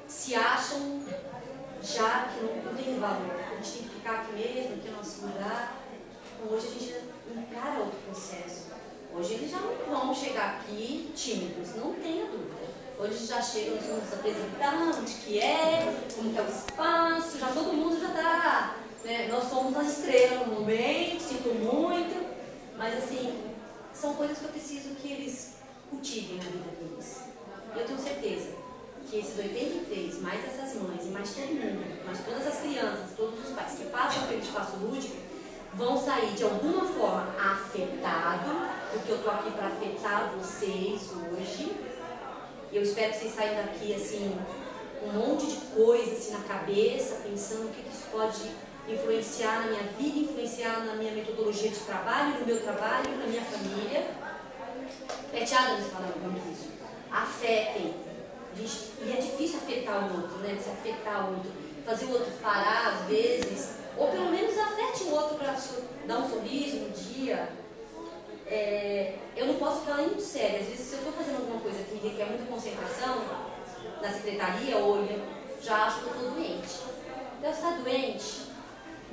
Speaker 1: se acham já que não tem valor. A gente tem que ficar aqui mesmo, aqui é o nosso lugar. Então, hoje a gente encara outro processo. Hoje eles já não vão chegar aqui tímidos, não tenha dúvida. Hoje já chegam, nós vamos nos apresentar, onde que é, como que é o espaço, já todo mundo já está, né? Nós somos a estrela no momento, sinto muito, mas assim, são coisas que eu preciso que eles cultivem na vida deles. Eu tenho certeza que esses 83, mais essas mães e mais todo mundo, mais todas as crianças, todos os pais que passam pelo espaço lúdico, vão sair de alguma forma afetados, porque eu estou aqui para afetar vocês hoje. Eu espero que vocês saiam daqui assim, um monte de coisa assim na cabeça, pensando o que isso pode influenciar na minha vida, influenciar na minha metodologia de trabalho, no meu trabalho, na minha família. Pat Adams fala muito isso. Afetem. E é difícil afetar o outro, né? Você afetar o outro, fazer o outro parar às vezes, ou pelo menos afete o outro para dar um sorriso no dia. Eu não posso ficar nem muito séria. Às vezes, se eu estou fazendo alguma coisa que me requer muita concentração na secretaria, ou eu já acho que eu estou doente. Você está doente?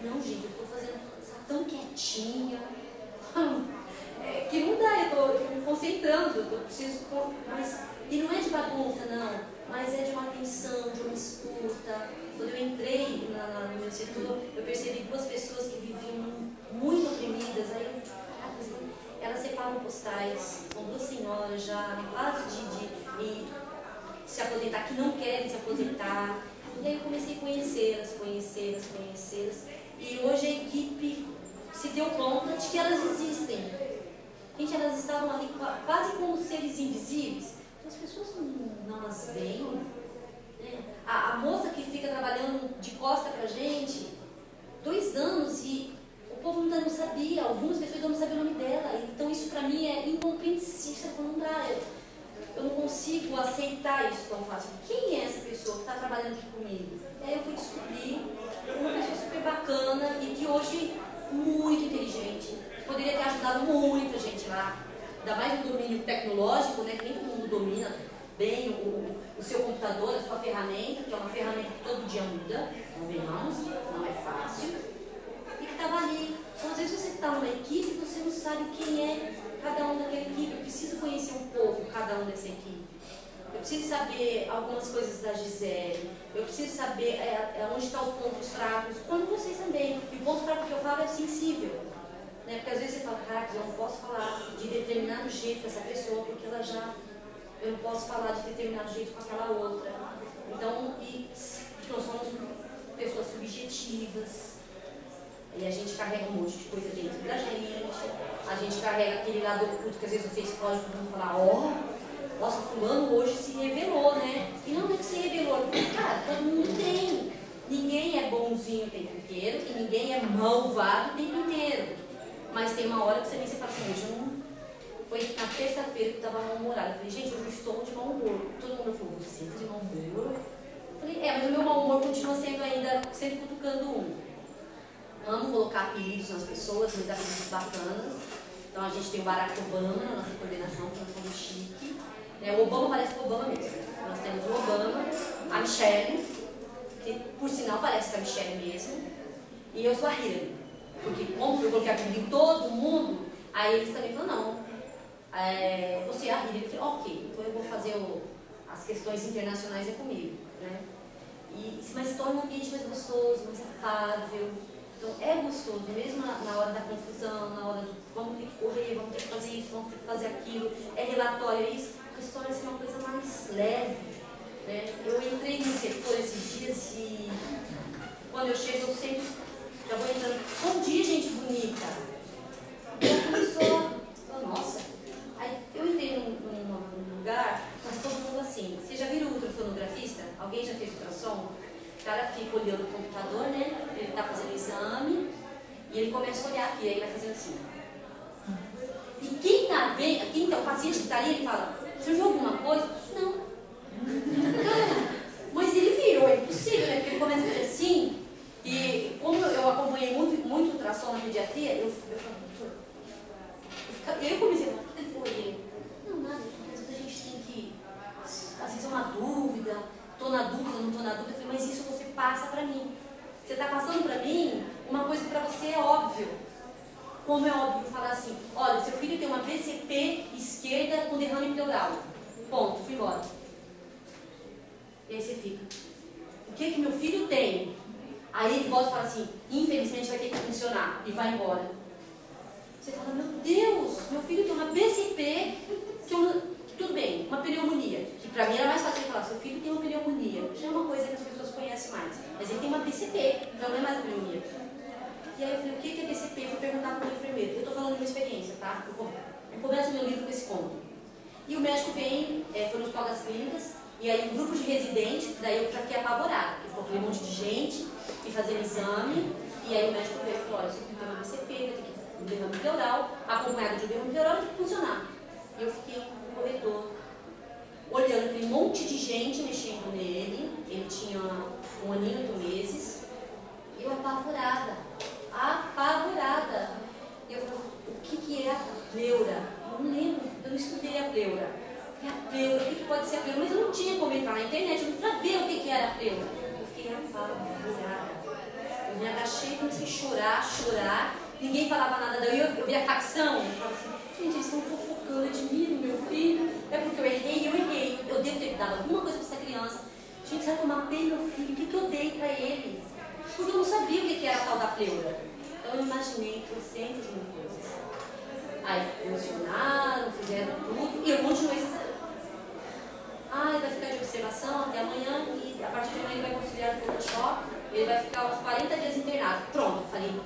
Speaker 1: Não, gente, eu estou fazendo tão quietinha. Que não dá, eu estou me concentrando, eu preciso. Mas, e não é de bagunça, não, mas é de uma atenção, de uma escuta. Quando eu entrei no meu setor, eu percebi duas pessoas que viviam muito oprimidas. Aí elas separam postais, são duas senhoras já na fase de se aposentar, que não querem se aposentar. E aí eu comecei a conhecê-las. E hoje a equipe se deu conta de que elas existem. Gente, elas estavam ali quase como seres invisíveis. As pessoas não as veem. Né? A moça que fica trabalhando de costa pra gente, 2 anos e o povo ainda não sabia, algumas pessoas ainda não sabiam o nome dela. Então isso pra mim é incompreensível. Não dá, eu não consigo aceitar isso tão fácil. Quem é essa pessoa que está trabalhando aqui comigo? Aí eu fui descobrir uma pessoa super bacana e que hoje muito inteligente. Poderia ter ajudado muita gente lá. Ainda mais no domínio tecnológico, né, que nem todo mundo domina bem o seu computador, a sua ferramenta, que é uma ferramenta que todo dia muda, não é fácil, e que estava ali. Então, às vezes você está numa equipe e você não sabe quem é cada um daquela equipe. Eu preciso conhecer um pouco cada um dessa equipe. Eu preciso saber algumas coisas da Gisele. Eu preciso saber onde estão os pontos fracos, como vocês também. E o ponto fraco que eu falo é sensível. Né? Porque às vezes você fala, caraca, eu não posso falar de determinado jeito com essa pessoa, porque ela já... Eu não posso falar de determinado jeito com aquela outra. Então, nós somos pessoas subjetivas. E a gente carrega um monte de coisa dentro da gente. A gente carrega aquele lado oculto que às vezes você explode todo mundo falar, nossa, fulano hoje se revelou, né? E não é que se revelou, porque, cara, todo mundo o tempo inteiro e ninguém é malvado o tempo inteiro. Mas tem uma hora que você vem e fala assim, gente, eu não... Foi na terça-feira que eu estava mal-humorada. Eu falei, gente, eu estou de mau humor. Todo mundo falou, você está de mau humor? Eu falei, mas o meu mau humor continua sendo ainda, sempre cutucando um. Amo colocar apelidos nas pessoas, mas apelidos bacanas. Então a gente tem o Barack Obama na nossa coordenação, que nós somos chique. O Obama parece com o Obama mesmo. Nós temos o Obama, a Michelle, que por sinal parece com a Michelle mesmo, e eu sou a Hillary. Porque como eu coloquei apelido em todo mundo, aí eles também falaram, não, você é a Hillary. Eu falei, ok, então eu vou fazer as questões internacionais comigo. Né? Mas torna o ambiente mais gostoso, mais afável. Então é gostoso, mesmo na hora da confusão, na hora do vamos ter que correr, vamos ter que fazer isso, vamos ter que fazer aquilo, é relatório, é isso, mas torna-se uma coisa mais leve. Né? Eu entrei no setor esses dias e quando eu chego eu sempre já vou entrando, bom dia gente bonita. E aí começou, nossa, aí eu entrei num lugar, mas todo mundo assim, vocês já viram o ultrassonografista? Alguém já fez ultrassom? O cara fica olhando o computador, né? Ele está fazendo o exame e ele começa a olhar aqui, aí ele vai fazendo assim. E quem está vendo, quem tá, o paciente que está ali, ele fala, você viu alguma coisa? Não. Cara, mas ele virou, é impossível, né? Porque ele começa a fazer assim, e como eu acompanhei muito ultrassom na pediatria, eu comecei a falar, o que foi ele? Não, nada, às vezes a gente tem que, às vezes é uma dúvida, estou na dúvida, não estou na dúvida, eu falei, mas isso você passa para mim. Você está passando para mim uma coisa que para você é óbvio. Como é óbvio falar assim, olha, seu filho tem uma BCP esquerda com derrame pleural. Ponto, fui embora. E aí você fica, o que meu filho tem? Aí ele volta e fala assim, infelizmente vai ter que funcionar, e vai embora. Você fala, meu Deus, meu filho tem uma BCP, tudo bem, uma pneumonia, que pra mim era mais fácil de falar, seu filho tem uma pneumonia, já é uma coisa que as pessoas conhecem mais, mas ele tem uma BCP, então não é mais pneumonia. E aí eu falei, o que é BCP? Eu fui perguntar para o enfermeiro, eu estou falando de uma experiência, tá? Eu começo meu livro com esse conto. E o médico vem, foi no Hospital das Clínicas, e aí um grupo de residentes, daí eu já fiquei apavorada, porque ficou aquele monte de gente, e fazendo exame, e aí o médico veio e falou, olha, seu filho tem uma BCP, vai ter que um derrame pleural, acompanhado de um derrame pleural, tem que funcionar. E eu fiquei no corredor, olhando aquele monte de gente mexendo nele, ele tinha 1 aninho e 8 meses, e eu apavorada. E eu falei, o que é a pleura? Eu não lembro, eu não estudei a pleura. E a pleura, o que pode ser a pleura? Mas eu não tinha como entrar na internet, eu não tinha ver o que era a pleura. Eu fiquei apavorada. Eu me agachei e comecei a chorar. Ninguém falava nada, daí eu vi a facção. Eu falava assim, gente, eles estão fofocando, eu admiro meu filho. É porque eu errei. Eu devo ter dado alguma coisa para essa criança. Gente, sabe que eu matei meu filho? O que eu dei para ele? Porque eu não sabia o que era a tal da pleura. Então eu imaginei trocentas mil coisas. Aí funcionaram, fizeram tudo, e eu continuei sem. Ele vai ficar de observação até amanhã, e a partir de amanhã ele vai conciliar com o choque, ele vai ficar uns 40 dias internado. Pronto, falei,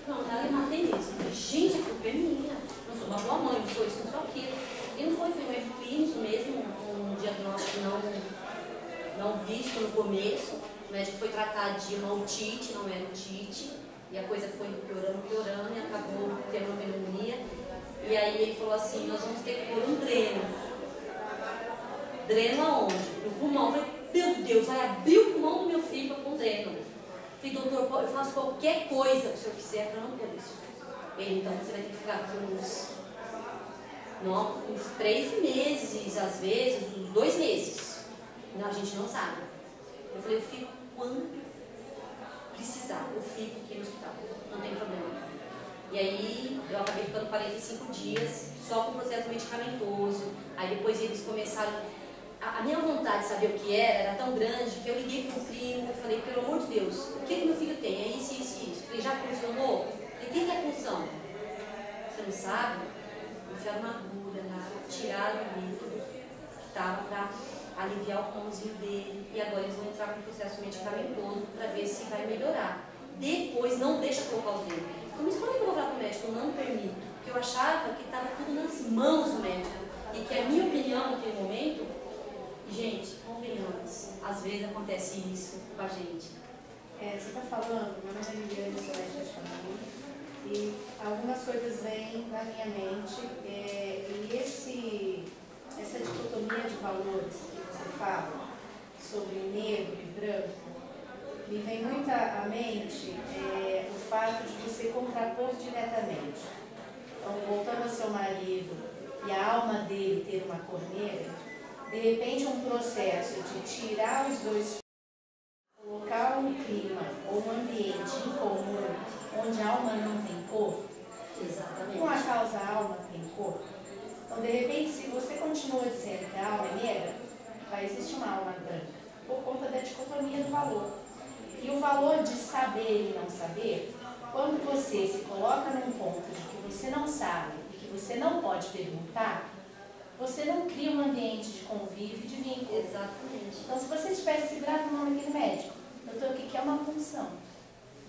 Speaker 1: pronto, eu matei mesmo. Falei, gente, a culpa é minha. Não sou uma boa mãe, não sou isso, não sou aquilo. E não foi um erro clínico mesmo, um diagnóstico não visto no começo. O médico foi tratar de uma otite, não era otite, e a coisa foi piorando, e acabou tendo uma pneumonia. E aí ele falou assim, nós vamos ter que pôr um dreno. Dreno aonde? No pulmão. Eu falei, meu Deus, vai abrir o pulmão do meu filho para pôr um dreno. Eu falei, doutor, eu faço qualquer coisa que o senhor quiser para não pôr isso. Ele, então você vai ter que ficar com uns 3 meses, às vezes, uns 2 meses. Não, a gente não sabe. Eu falei, eu fico quando precisar, eu fico aqui no hospital, não tem problema. E aí eu acabei ficando 45 dias só com o processo medicamentoso. Aí depois eles começaram. A minha vontade de saber o que era tão grande que eu liguei para o clínico e falei, pelo amor de Deus, o que meu filho tem? É isso. Eu falei, já funcionou? E o que é a função? Você não sabe? Enfiaram uma agulha lá, tiraram o líquido que estava para aliviar o pulmãozinho dele, e agora eles vão entrar no processo medicamentoso para ver se vai melhorar. Depois não deixa colocar o dedo. Então, mas como é que eu vou falar para o médico? Eu não permito, porque eu achava que estava tudo nas mãos do médico, e que a minha opinião naquele momento, gente, convenhamos, às vezes acontece isso com a gente.
Speaker 4: Você está falando, meu nome é Liliane, sou médica de família, e algumas coisas vêm na minha mente, e essa dicotomia de valores que você fala, sobre negro e branco, me vem muito à mente o fato de você contrapor diretamente. Então, voltando ao seu marido e a alma dele ter uma cor negra, de repente um processo de tirar os dois, colocar um clima ou um ambiente em comum onde a alma não tem cor.
Speaker 1: Exatamente.
Speaker 4: Com a causa a alma tem cor. Então, de repente, se você continua dizendo que a alma é negra, vai existir uma alma branca, por conta da dicotomia do valor. E o valor de saber e não saber, quando você se coloca num ponto de que você não sabe e que você não pode perguntar, você não cria um ambiente de convívio e de vínculo.
Speaker 1: Exatamente.
Speaker 4: Então, se você tivesse segurado o nome daquele médico, doutor, o que é uma punção?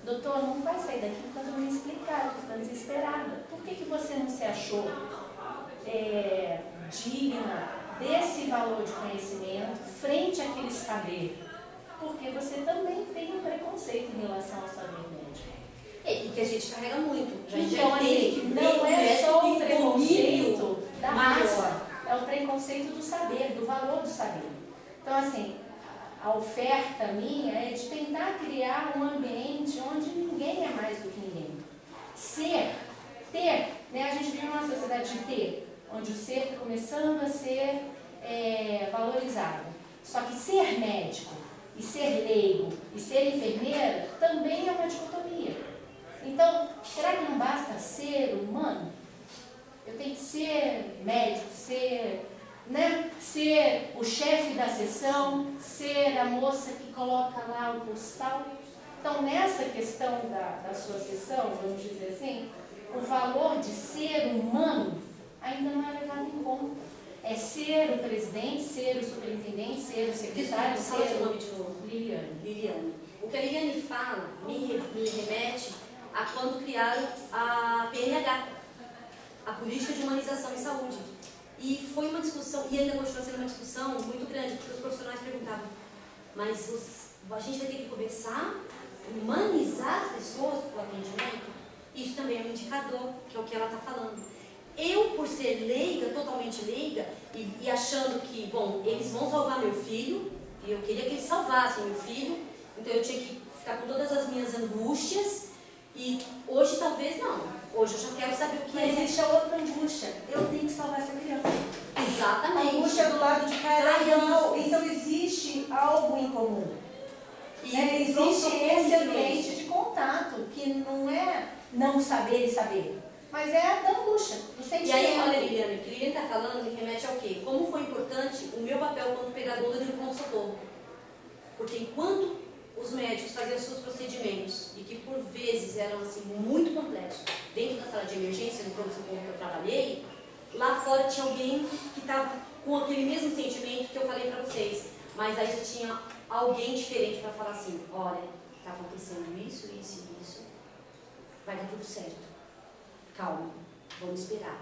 Speaker 4: Doutor, não vai sair daqui enquanto não me explicar, estou ficando desesperada. Por que você não se achou digna desse valor de conhecimento frente àquele saber? Porque você também tem um preconceito em relação ao saber médico.
Speaker 1: E que a gente carrega muito.
Speaker 4: Então, assim, não é só o preconceito da raça, é o preconceito do saber, do valor do saber. Então, assim, a oferta minha é de tentar criar um ambiente onde ninguém é mais do que ninguém. Ter, né? A gente vive numa sociedade de ter, onde o ser está começando a ser valorizado. Só que ser médico, e ser leigo, e ser enfermeiro, também é uma dicotomia. Então, será que não basta ser humano? Eu tenho que ser médico, ser o chefe da sessão, ser a moça que coloca lá o postal. Então, nessa questão da sua sessão, vamos dizer assim, o valor de ser humano ainda não é levado em conta. É ser o presidente, ser o superintendente, ser o secretário,
Speaker 1: Fala
Speaker 4: ser
Speaker 1: seu nome de novo.
Speaker 4: Liliane.
Speaker 1: O que a Liliane fala me remete a quando criaram a PNH, a Política de Humanização em Saúde. E foi uma discussão, e ainda continua sendo uma discussão muito grande, porque os profissionais perguntavam, mas a gente vai ter que começar a humanizar as pessoas para o atendimento? Isso também é um indicador, que é o que ela está falando. Eu, por ser leiga, totalmente leiga, e achando que, bom, eles vão salvar meu filho, e eu queria que eles salvassem meu filho, então eu tinha que ficar com todas as minhas angústias, e hoje talvez não. Hoje eu já quero saber o que
Speaker 4: Mas existe a outra angústia. Eu tenho que salvar essa criança.
Speaker 1: Exatamente.
Speaker 4: A angústia do lado de cá é igual. Então existe algo em comum.
Speaker 1: E
Speaker 4: existe esse ambiente de contato, que não é não saber e saber, mas é da angústia, do sentimento.
Speaker 1: E aí, olha, Liliane, o que Liliane está falando me remete ao quê? Como foi importante o meu papel como pegadora de um pronto-socorro. Porque enquanto os médicos faziam seus procedimentos, e que por vezes eram assim, muito complexos, dentro da sala de emergência, no pronto-socorro que eu trabalhei, lá fora tinha alguém que estava com aquele mesmo sentimento que eu falei para vocês, mas aí já tinha alguém diferente para falar assim, olha, está acontecendo isso, isso e isso, vai dar tudo certo. Calma, vamos esperar.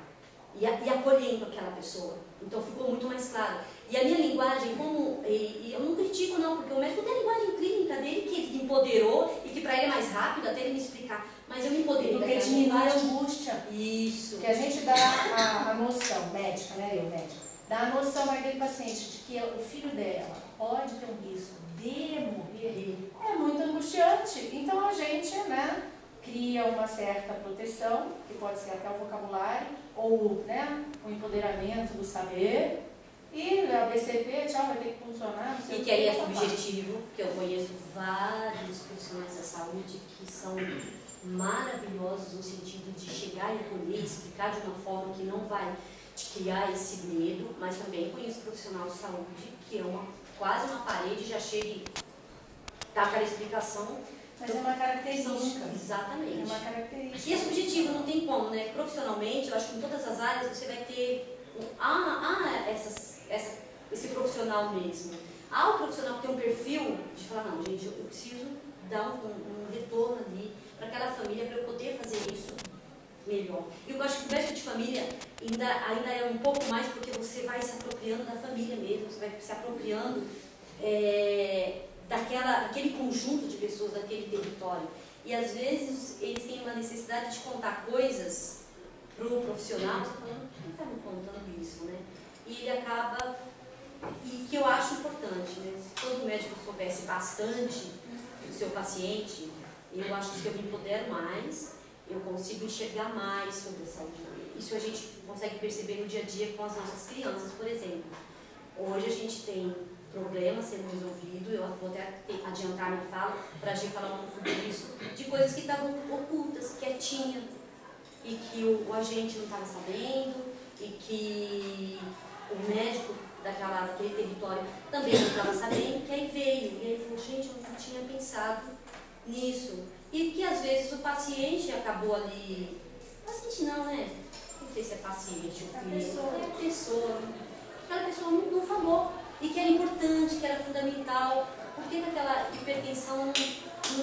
Speaker 1: E acolhendo aquela pessoa. Então ficou muito mais claro. E a minha linguagem, e eu não critico não, porque o médico tem a linguagem clínica dele, que ele empoderou e que para ele é mais rápido até ele me explicar. Mas eu me empoderei.
Speaker 4: Porque diminui a angústia.
Speaker 1: Isso.
Speaker 4: Que a gente dá a noção, médica, né, eu médica, dá a noção àquele paciente de que o filho dela pode ter um risco de morrer. É muito angustiante. Então a gente, né, cria uma certa proteção, que pode ser até o vocabulário, ou, né, o empoderamento do saber, e a BCP, tchau, vai ter que funcionar. Não sei
Speaker 1: E que aí é subjetivo, porque eu conheço vários profissionais da saúde que são maravilhosos no sentido de chegar e acolher, explicar de uma forma que não vai te criar esse medo, mas também conheço profissional de saúde que é quase uma parede, já chega e dá aquela explicação.
Speaker 4: Mas é uma característica.
Speaker 1: Exatamente.
Speaker 4: É uma característica.
Speaker 1: E é subjetivo, não tem como, né? Profissionalmente, eu acho que em todas as áreas você vai ter esse profissional mesmo. O profissional que tem um perfil de falar, não, gente, eu preciso dar um retorno ali para aquela família para eu poder fazer isso melhor. E eu acho que o médico de família ainda é um pouco mais porque você vai se apropriando da família mesmo, você vai se apropriando daquele conjunto de pessoas pessoas daquele território. E às vezes eles têm uma necessidade de contar coisas para o profissional, você falando, quem está me contando isso, né? E ele acaba, e que eu acho importante, né? Se todo médico soubesse bastante do seu paciente, eu acho que eu me empodero mais, eu consigo enxergar mais sobre a saúde dele. Isso a gente consegue perceber no dia a dia com as nossas crianças, por exemplo. Hoje a gente tem problemas sendo resolvidos, eu vou até adiantar minha fala, para a gente falar um pouco sobre isso, de coisas que estavam ocultas, quietinha, e que o agente não estava sabendo, e que o médico daquele território também não estava sabendo, que aí veio, e aí falou, gente, eu não tinha pensado nisso. E que às vezes o paciente acabou ali, paciente não, né? Não sei se é paciente ou cliente, é a pessoa. Aquela pessoa não falou, e que era importante, que era fundamental. Por que aquela hipertensão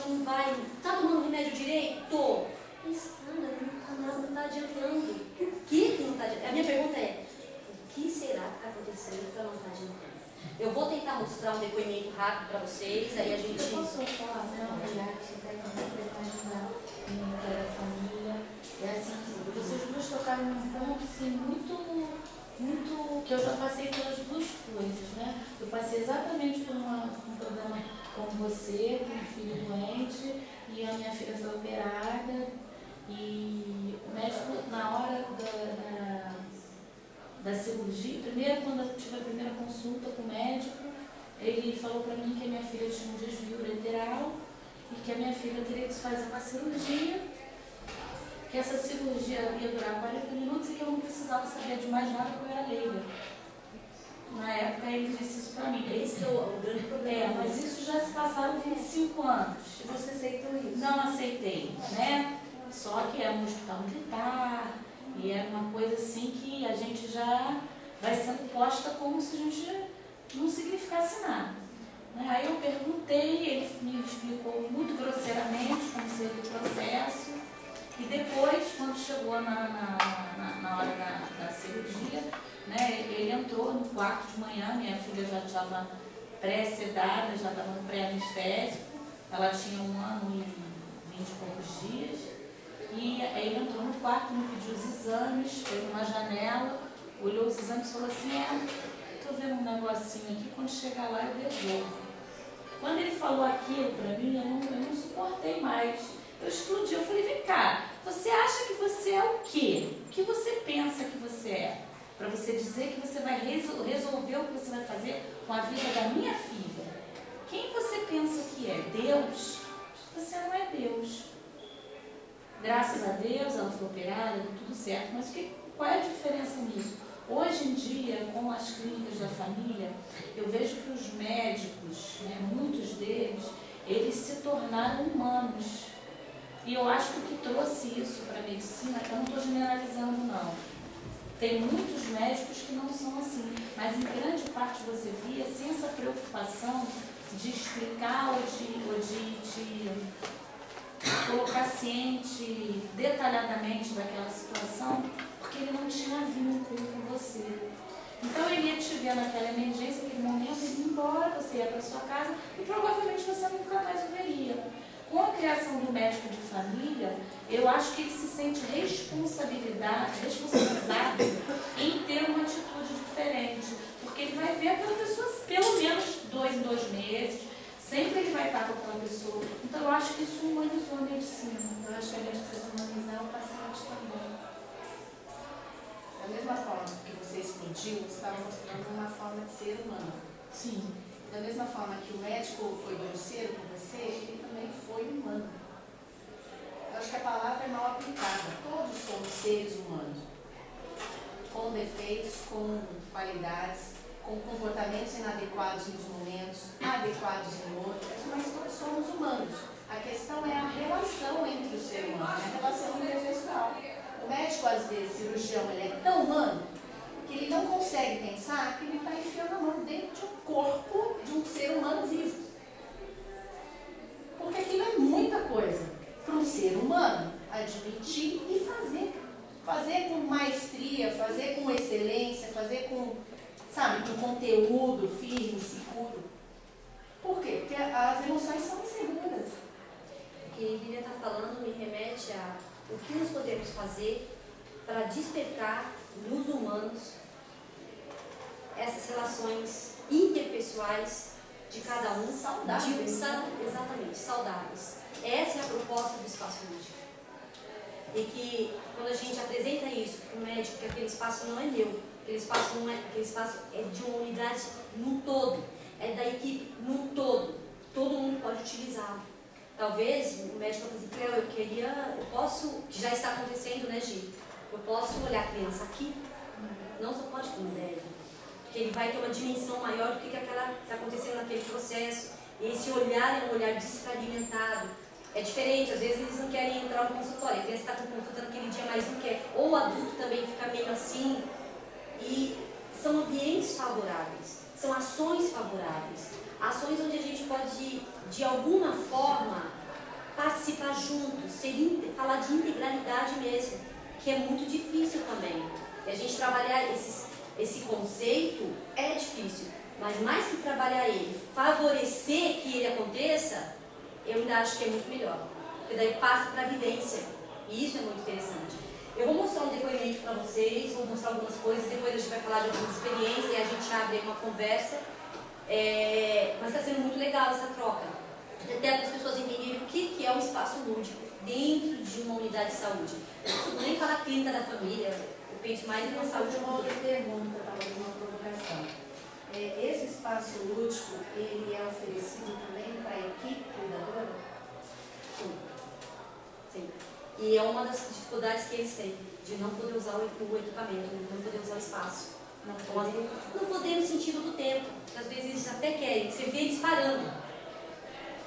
Speaker 1: não vai? Tá tomando remédio direito? Tô. Mas, cara, não está adiantando. Por que não está adiantando? A minha pergunta é, o que será que está acontecendo para não estar adiantando? Eu vou tentar mostrar um depoimento rápido para vocês, aí a gente...
Speaker 4: Eu posso falar, não, olhar que você está entendendo para ajudar a família. É assim, vocês duas tocaram num ponto assim, muito, que eu já passei pelas duas coisas, né? Eu passei exatamente por um problema com você, com um filho doente, e a minha filha foi operada, e o médico, na hora da cirurgia, primeiro, quando eu tive a primeira consulta com o médico, ele falou para mim que a minha filha tinha um desvio ureteral e que a minha filha teria que fazer uma cirurgia, que essa cirurgia ia durar 40 minutos e que eu não precisava saber de mais nada porque eu era leiga. Na época ele disse isso para mim.
Speaker 1: Esse é o grande problema.
Speaker 4: Mas isso já se passaram 25 anos.
Speaker 1: E você aceitou isso?
Speaker 4: Não aceitei, né? Só que é um hospital militar e é uma coisa assim que a gente já vai sendo posta como se a gente não significasse nada. Aí eu perguntei, ele me explicou muito grosseiramente como seria o processo. E depois, quando chegou na hora da cirurgia, né, ele entrou no quarto de manhã, minha filha já estava pré-sedada, já estava no pré-anestésico, ela tinha 1 ano e 20 e poucos dias, e ele entrou no quarto, me pediu os exames, foi numa janela, olhou os exames e falou assim, estou vendo um negocinho aqui, quando chegar lá eu resolvo. Quando ele falou aquilo para mim, eu não suportei mais. Eu explodi, eu falei, vem cá, você acha que você é o quê? O que você pensa que você é? Para você dizer que você vai resolver o que você vai fazer com a vida da minha filha. Quem você pensa que é? Deus? Você não é Deus. Graças a Deus, ela foi operada, deu tudo certo, mas qual é a diferença nisso? Hoje em dia, com as clínicas da família, eu vejo que os médicos, né, muitos deles, eles se tornaram humanos. E eu acho que o que trouxe isso para a medicina, eu não estou generalizando não. Tem muitos médicos que não são assim, mas em grande parte você via sem essa preocupação de explicar ou de colocar ciente detalhadamente daquela situação, porque ele não tinha vínculo com você. Então ele ia te ver naquela emergência, naquele momento, ele ia embora, você ia para sua casa e provavelmente você nunca mais o veria. Com a criação do médico de família, eu acho que ele se sente responsabilizado em ter uma atitude diferente, porque ele vai ver aquela pessoa pelo menos 2 em 2 meses, sempre ele vai estar com aquela pessoa. Então eu acho que isso humanizou a medicina.
Speaker 5: Eu acho que a gente precisa humanizar o paciente também. Da mesma forma que você explodiu, você estava mostrando uma forma de ser humano.
Speaker 4: Sim.
Speaker 5: Da mesma forma que o médico foi grosseiro com você, ele também foi humano. Eu acho que a palavra é mal aplicada. Todos somos seres humanos, com defeitos, com qualidades, com comportamentos inadequados nos momentos, adequados em outros, mas todos somos humanos. A questão é a relação entre o ser humano, a relação interpessoal. O médico, às vezes, cirurgião, ele é tão humano que ele não consegue pensar que ele está enfiando a mão dentro de um corpo de um ser humano vivo. Porque aquilo é muita coisa para um ser humano admitir e fazer. Fazer com maestria, fazer com excelência, fazer com, sabe, com conteúdo firme, seguro. Por quê? Porque as emoções são inseguras.
Speaker 1: nortear o que nós podemos fazer para despertar nos humanos essas relações interpessoais de cada um.
Speaker 5: Saudáveis.
Speaker 1: Exatamente, saudáveis. Essa é a proposta do espaço lúdico. E que quando a gente apresenta isso para o médico, que aquele espaço não é meu, aquele espaço é de uma unidade num todo, é da equipe num todo, todo mundo pode utilizá-lo. Talvez o médico vai dizer, eu posso, que já está acontecendo, né, Gi? Eu posso olhar a criança aqui, não só pode como deve, porque ele vai ter uma dimensão maior do que está acontecendo naquele processo. E esse olhar é um olhar desfragmentado. É diferente, às vezes eles não querem entrar no consultório, a criança está com consulta naquele dia, mas não quer. Ou o adulto também fica meio assim. E são ambientes favoráveis, são ações favoráveis. Ações onde a gente pode, de alguma forma, participar juntos, falar de integralidade mesmo, que é muito difícil também. E a gente trabalhar esse conceito é difícil, mas mais que trabalhar ele, favorecer que ele aconteça, eu ainda acho que é muito melhor, porque daí passa para a vivência, e isso é muito interessante. Eu vou mostrar um depoimento para vocês, vou mostrar algumas coisas, depois a gente vai falar de algumas experiências e a gente abre uma conversa, mas está sendo muito legal essa troca, até para as pessoas entenderem o que é um espaço lúdico dentro de uma unidade de saúde. Eu não nem falar clínica da família, eu penso mais em saúde.
Speaker 5: Uma outra pergunta, uma provocação. Esse espaço lúdico, ele é oferecido também para a equipe cuidadora?
Speaker 1: Sim. Sim. E é uma das dificuldades que eles têm, de não poder usar o equipamento, não poder usar o espaço. Não poder no sentido do tempo, que às vezes eles até querem, você vê eles parando.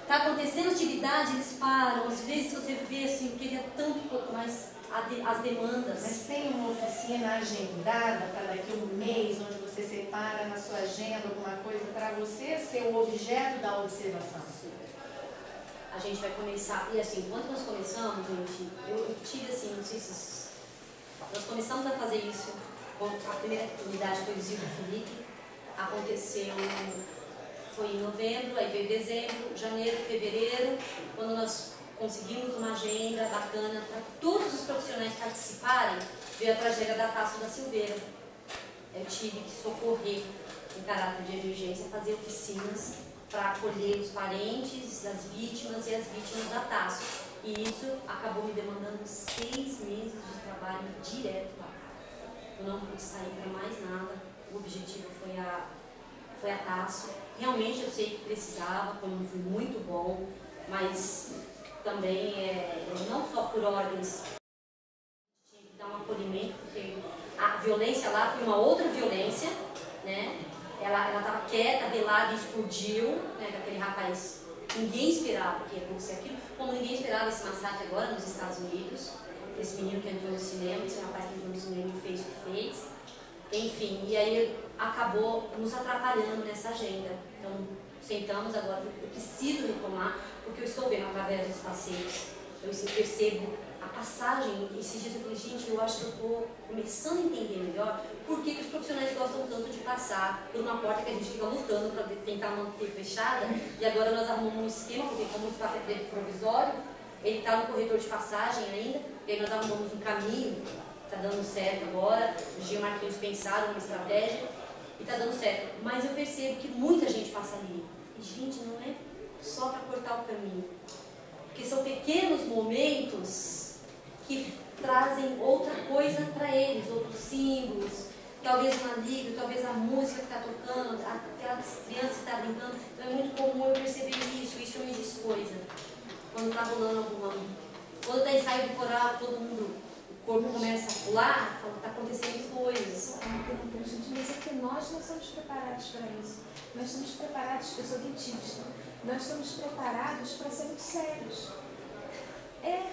Speaker 1: Está acontecendo atividade, eles param. Às vezes você vê assim, queria tanto um pouco mais as demandas.
Speaker 5: Mas tem uma oficina agendada para daqui a um mês, onde você separa na sua agenda alguma coisa para você ser o objeto da observação?
Speaker 1: A gente vai começar, e assim, quando nós começamos, gente, eu tive assim, não sei se... Nós começamos a fazer isso, a primeira unidade foi o Zildo Felipe, aconteceu, foi em novembro, aí veio dezembro, janeiro, fevereiro, quando nós conseguimos uma agenda bacana para todos os profissionais participarem, veio a tragédia da Tasso da Silveira. Eu tive que socorrer em caráter de emergência, fazer oficinas para acolher os parentes das vítimas e as vítimas da Tasso. E isso acabou me demandando 6 meses de trabalho direto lá. Eu não pude sair para mais nada, o objetivo foi a Tasso. Realmente eu sei que precisava, foi muito bom, mas também não só por ordens, tinha que dar um acolhimento, porque a violência lá foi uma outra violência, né? Ela estava quieta, velada e explodiu, né? Daquele rapaz, ninguém esperava que ia acontecer aquilo, como ninguém esperava esse massacre agora nos Estados Unidos, esse menino que entrou no cinema, esse rapaz que entrou no cinema e fez o que fez, enfim, e aí acabou nos atrapalhando nessa agenda. Então, sentamos agora, eu preciso retomar, porque eu estou vendo através dos passeios, eu percebo a passagem. Esses dias eu falei, gente, eu acho que eu estou começando a entender melhor por que os profissionais gostam tanto de passar por uma porta que a gente fica lutando para tentar manter fechada, e agora nós arrumamos um esquema, porque como o espaço é provisório, ele está no corredor de passagem ainda, e aí nós arrumamos um caminho, está dando certo agora, o Gil e o Marquinhos pensaram uma estratégia, e está dando certo. Mas eu percebo que muita gente passa ali. E, gente, não é só para cortar o caminho. Porque são pequenos momentos que trazem outra coisa para eles, outros símbolos, talvez um alívio, talvez a música que está tocando, aquelas crianças que estão brincando. Então é muito comum eu perceber isso me diz coisa. Quando está rolando alguma... Quando está ensaio do coral, todo mundo... O corpo começa a pular, fala que está acontecendo coisas.
Speaker 6: Gente, mas é que nós não somos preparados para isso. Nós estamos preparados, eu sou dentista, nós estamos preparados para sermos sérios.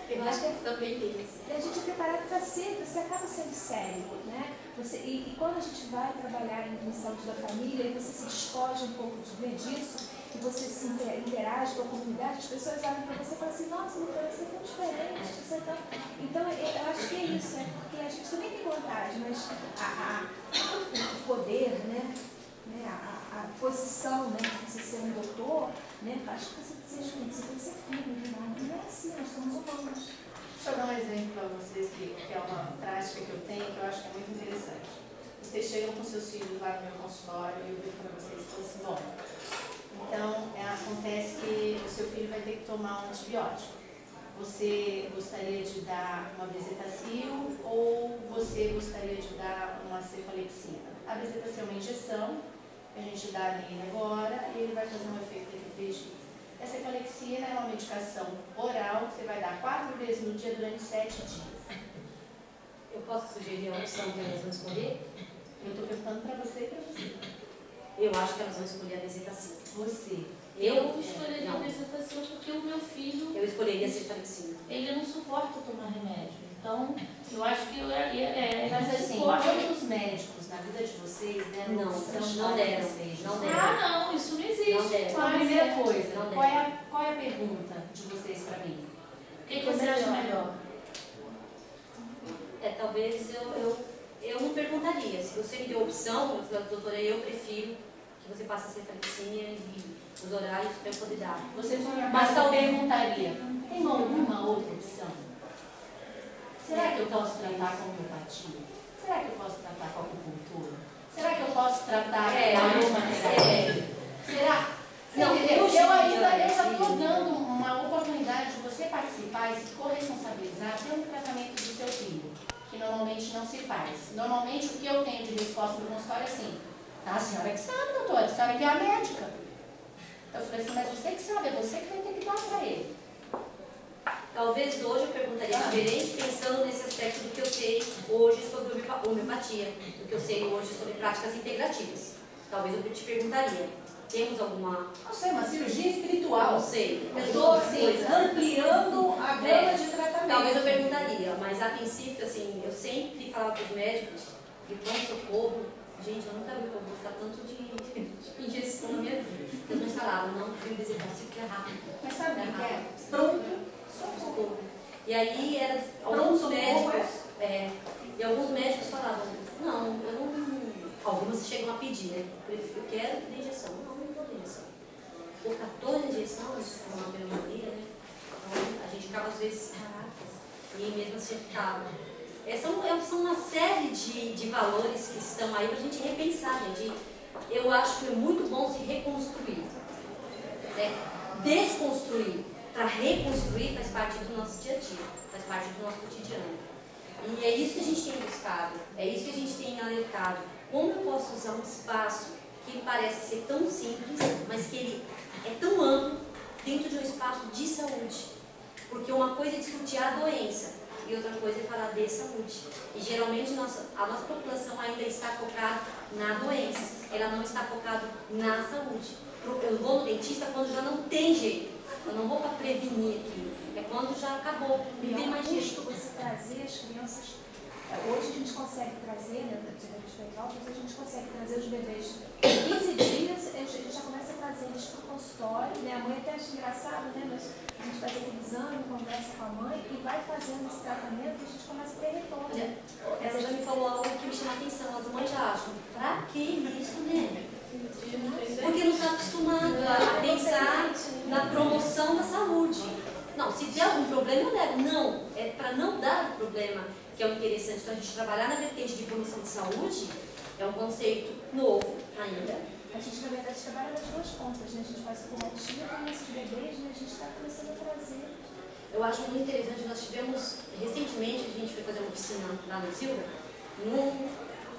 Speaker 1: Eu acho que também tem isso.
Speaker 6: A gente é preparado para ser, você acaba sendo sério, né? E quando a gente vai trabalhar em saúde da família, e você se despoja um pouco disso, e você se interage com a comunidade, as pessoas olham para você e falam assim, nossa, você é tão diferente, você é tão... Então, eu acho que é isso, porque a gente também tem vontade, mas o poder, né? A posição, né, de você ser um doutor, né, faz que você tem que ser firme, não é assim, nós somos humanos.
Speaker 5: Deixa eu dar um exemplo para vocês, que é uma prática que eu tenho, que eu acho que é muito interessante. Vocês chegam com seus filhos lá no meu consultório e eu digo para vocês, assim, bom, então acontece que o seu filho vai ter que tomar um antibiótico. Você gostaria de dar uma bezetacil ou você gostaria de dar uma cefalexina? A bezetacil é uma injeção que a gente dá nele agora e ele vai fazer um efeito daqui a 3 dias. A cefalexina é uma medicação oral que você vai dar 4 vezes no dia durante 7 dias.
Speaker 1: Eu posso sugerir a opção que elas vão escolher?
Speaker 5: Eu estou perguntando para você e para você.
Speaker 1: Eu acho que elas vão escolher a bezetacil.
Speaker 5: Você.
Speaker 7: Eu escolheria a bezetacil porque o meu filho,
Speaker 1: Eu escolheria a cefalexina.
Speaker 7: ele não suporta tomar remédio. Então, eu acho que eu ia...
Speaker 5: Mas assim,
Speaker 7: suporta.
Speaker 5: todos os médicos na vida de vocês deram
Speaker 1: Não,
Speaker 5: opção
Speaker 1: não
Speaker 5: para
Speaker 1: deram.
Speaker 5: vocês.
Speaker 1: Não deram.
Speaker 7: Ah, não, isso não existe.
Speaker 1: Não deve.
Speaker 5: Então, a primeira coisa,
Speaker 1: Não
Speaker 5: qual é a pergunta de vocês para mim?
Speaker 7: O que você acha melhor?
Speaker 1: Talvez eu não perguntaria. Se você me deu opção, eu falo, doutora, eu prefiro que você passe a cefalexina e os horários para eu poder dar.
Speaker 5: Você
Speaker 1: Mas talvez
Speaker 5: perguntaria, tem alguma outra opção? Será que eu posso tratar com homeopatia? Será que eu posso tratar com acupuntura? Será que eu posso tratar com aromaterapia? Será?
Speaker 1: Não,
Speaker 5: eu já estou
Speaker 1: eu-
Speaker 5: dando uma oportunidade de você participar e se corresponsabilizar pelo tratamento do seu filho, que normalmente não se faz. Normalmente o que eu tenho de resposta no consultório é assim, a senhora que sabe, doutora, a senhora que é a médica. Eu falei assim, mas você que sabe, é você que vai ter que dar para ele.
Speaker 1: Talvez hoje eu perguntaria diferente, pensando nesse aspecto do que eu sei hoje sobre homeopatia, do que eu sei hoje sobre práticas integrativas. Talvez eu te perguntaria, temos alguma...
Speaker 5: Não sei, uma cirurgia espiritual.
Speaker 1: Não sei.
Speaker 5: Eu estou assim, ampliando a gama de tratamento.
Speaker 1: Talvez eu perguntaria, mas a princípio, assim, eu sempre falava para os médicos, de pronto-socorro, gente, eu nunca vi como gostar tanto de injeção na minha vida. Eu não falava, não, eu bezetacil que é rápido.
Speaker 5: Mas sabe o que é?
Speaker 1: Pronto, socorro. E aí, alguns médicos falavam, não, eu não... Algumas chegam a pedir, né? Eu quero que dê injeção. Não vou dar injeção. Por 14 injeções, é uma pneumonia, né? Então, a gente ficava às vezes, caracas, e mesmo assim ficava. São uma série de valores que estão aí para a gente repensar, gente. Eu acho que é muito bom se reconstruir. Né? Desconstruir para reconstruir faz parte do nosso dia a dia, faz parte do nosso cotidiano. E é isso que a gente tem buscado, é isso que a gente tem alertado. Como eu posso usar um espaço que parece ser tão simples, mas que ele é tão amplo dentro de um espaço de saúde? Porque uma coisa é discutir a doença e outra coisa é falar de saúde. E geralmente a nossa população ainda está focada na doença, ela não está focada na saúde. Eu vou no dentista quando já não tem jeito, eu não vou para prevenir aquilo, é quando já acabou, não tem mais jeito.
Speaker 6: Você trazer as crianças. Hoje a gente consegue trazer, né, mas a gente consegue trazer os bebês em 15 dias, a gente já começa a trazer eles para o consultório, né? A mãe até acha engraçado, né? Mas a gente faz aquele exame, conversa com a mãe e vai fazendo esse tratamento e a gente começa a ter retorno.
Speaker 1: Ela já me falou algo que me chama a atenção, as mães já acham, pra que isso, né? Porque não está acostumado a pensar na promoção da saúde. Não, se der algum problema, eu levo. Não, é para não dar problema que é o interessante. Então, a gente trabalhar na vertente de promoção de saúde é um conceito novo ainda.
Speaker 6: A gente, na verdade, trabalha nas duas pontas, né? A gente faz curativa com esses bebês, né? A gente está começando a trazer.
Speaker 1: Eu acho muito interessante, nós tivemos, recentemente, a gente foi fazer uma oficina lá no Silva,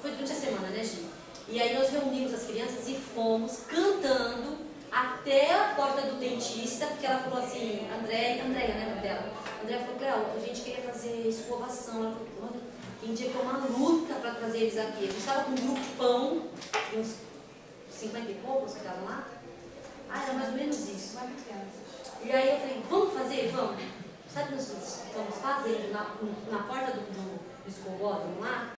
Speaker 1: foi durante a semana, né, Gi? E aí nós reunimos as crianças e fomos cantando até a porta do dentista, porque ela falou assim, Andréia, né, dela? Andréia falou pra ela, a gente queria fazer escovação. Ela falou, olha, tem dia que é uma luta para trazer eles aqui. A gente estava com um grupão, uns 50 e poucos que estavam lá. Ah, era mais ou menos isso. E aí eu falei, vamos fazer? Vamos. Sabe o que nós estamos fazendo na porta do escovódromo lá?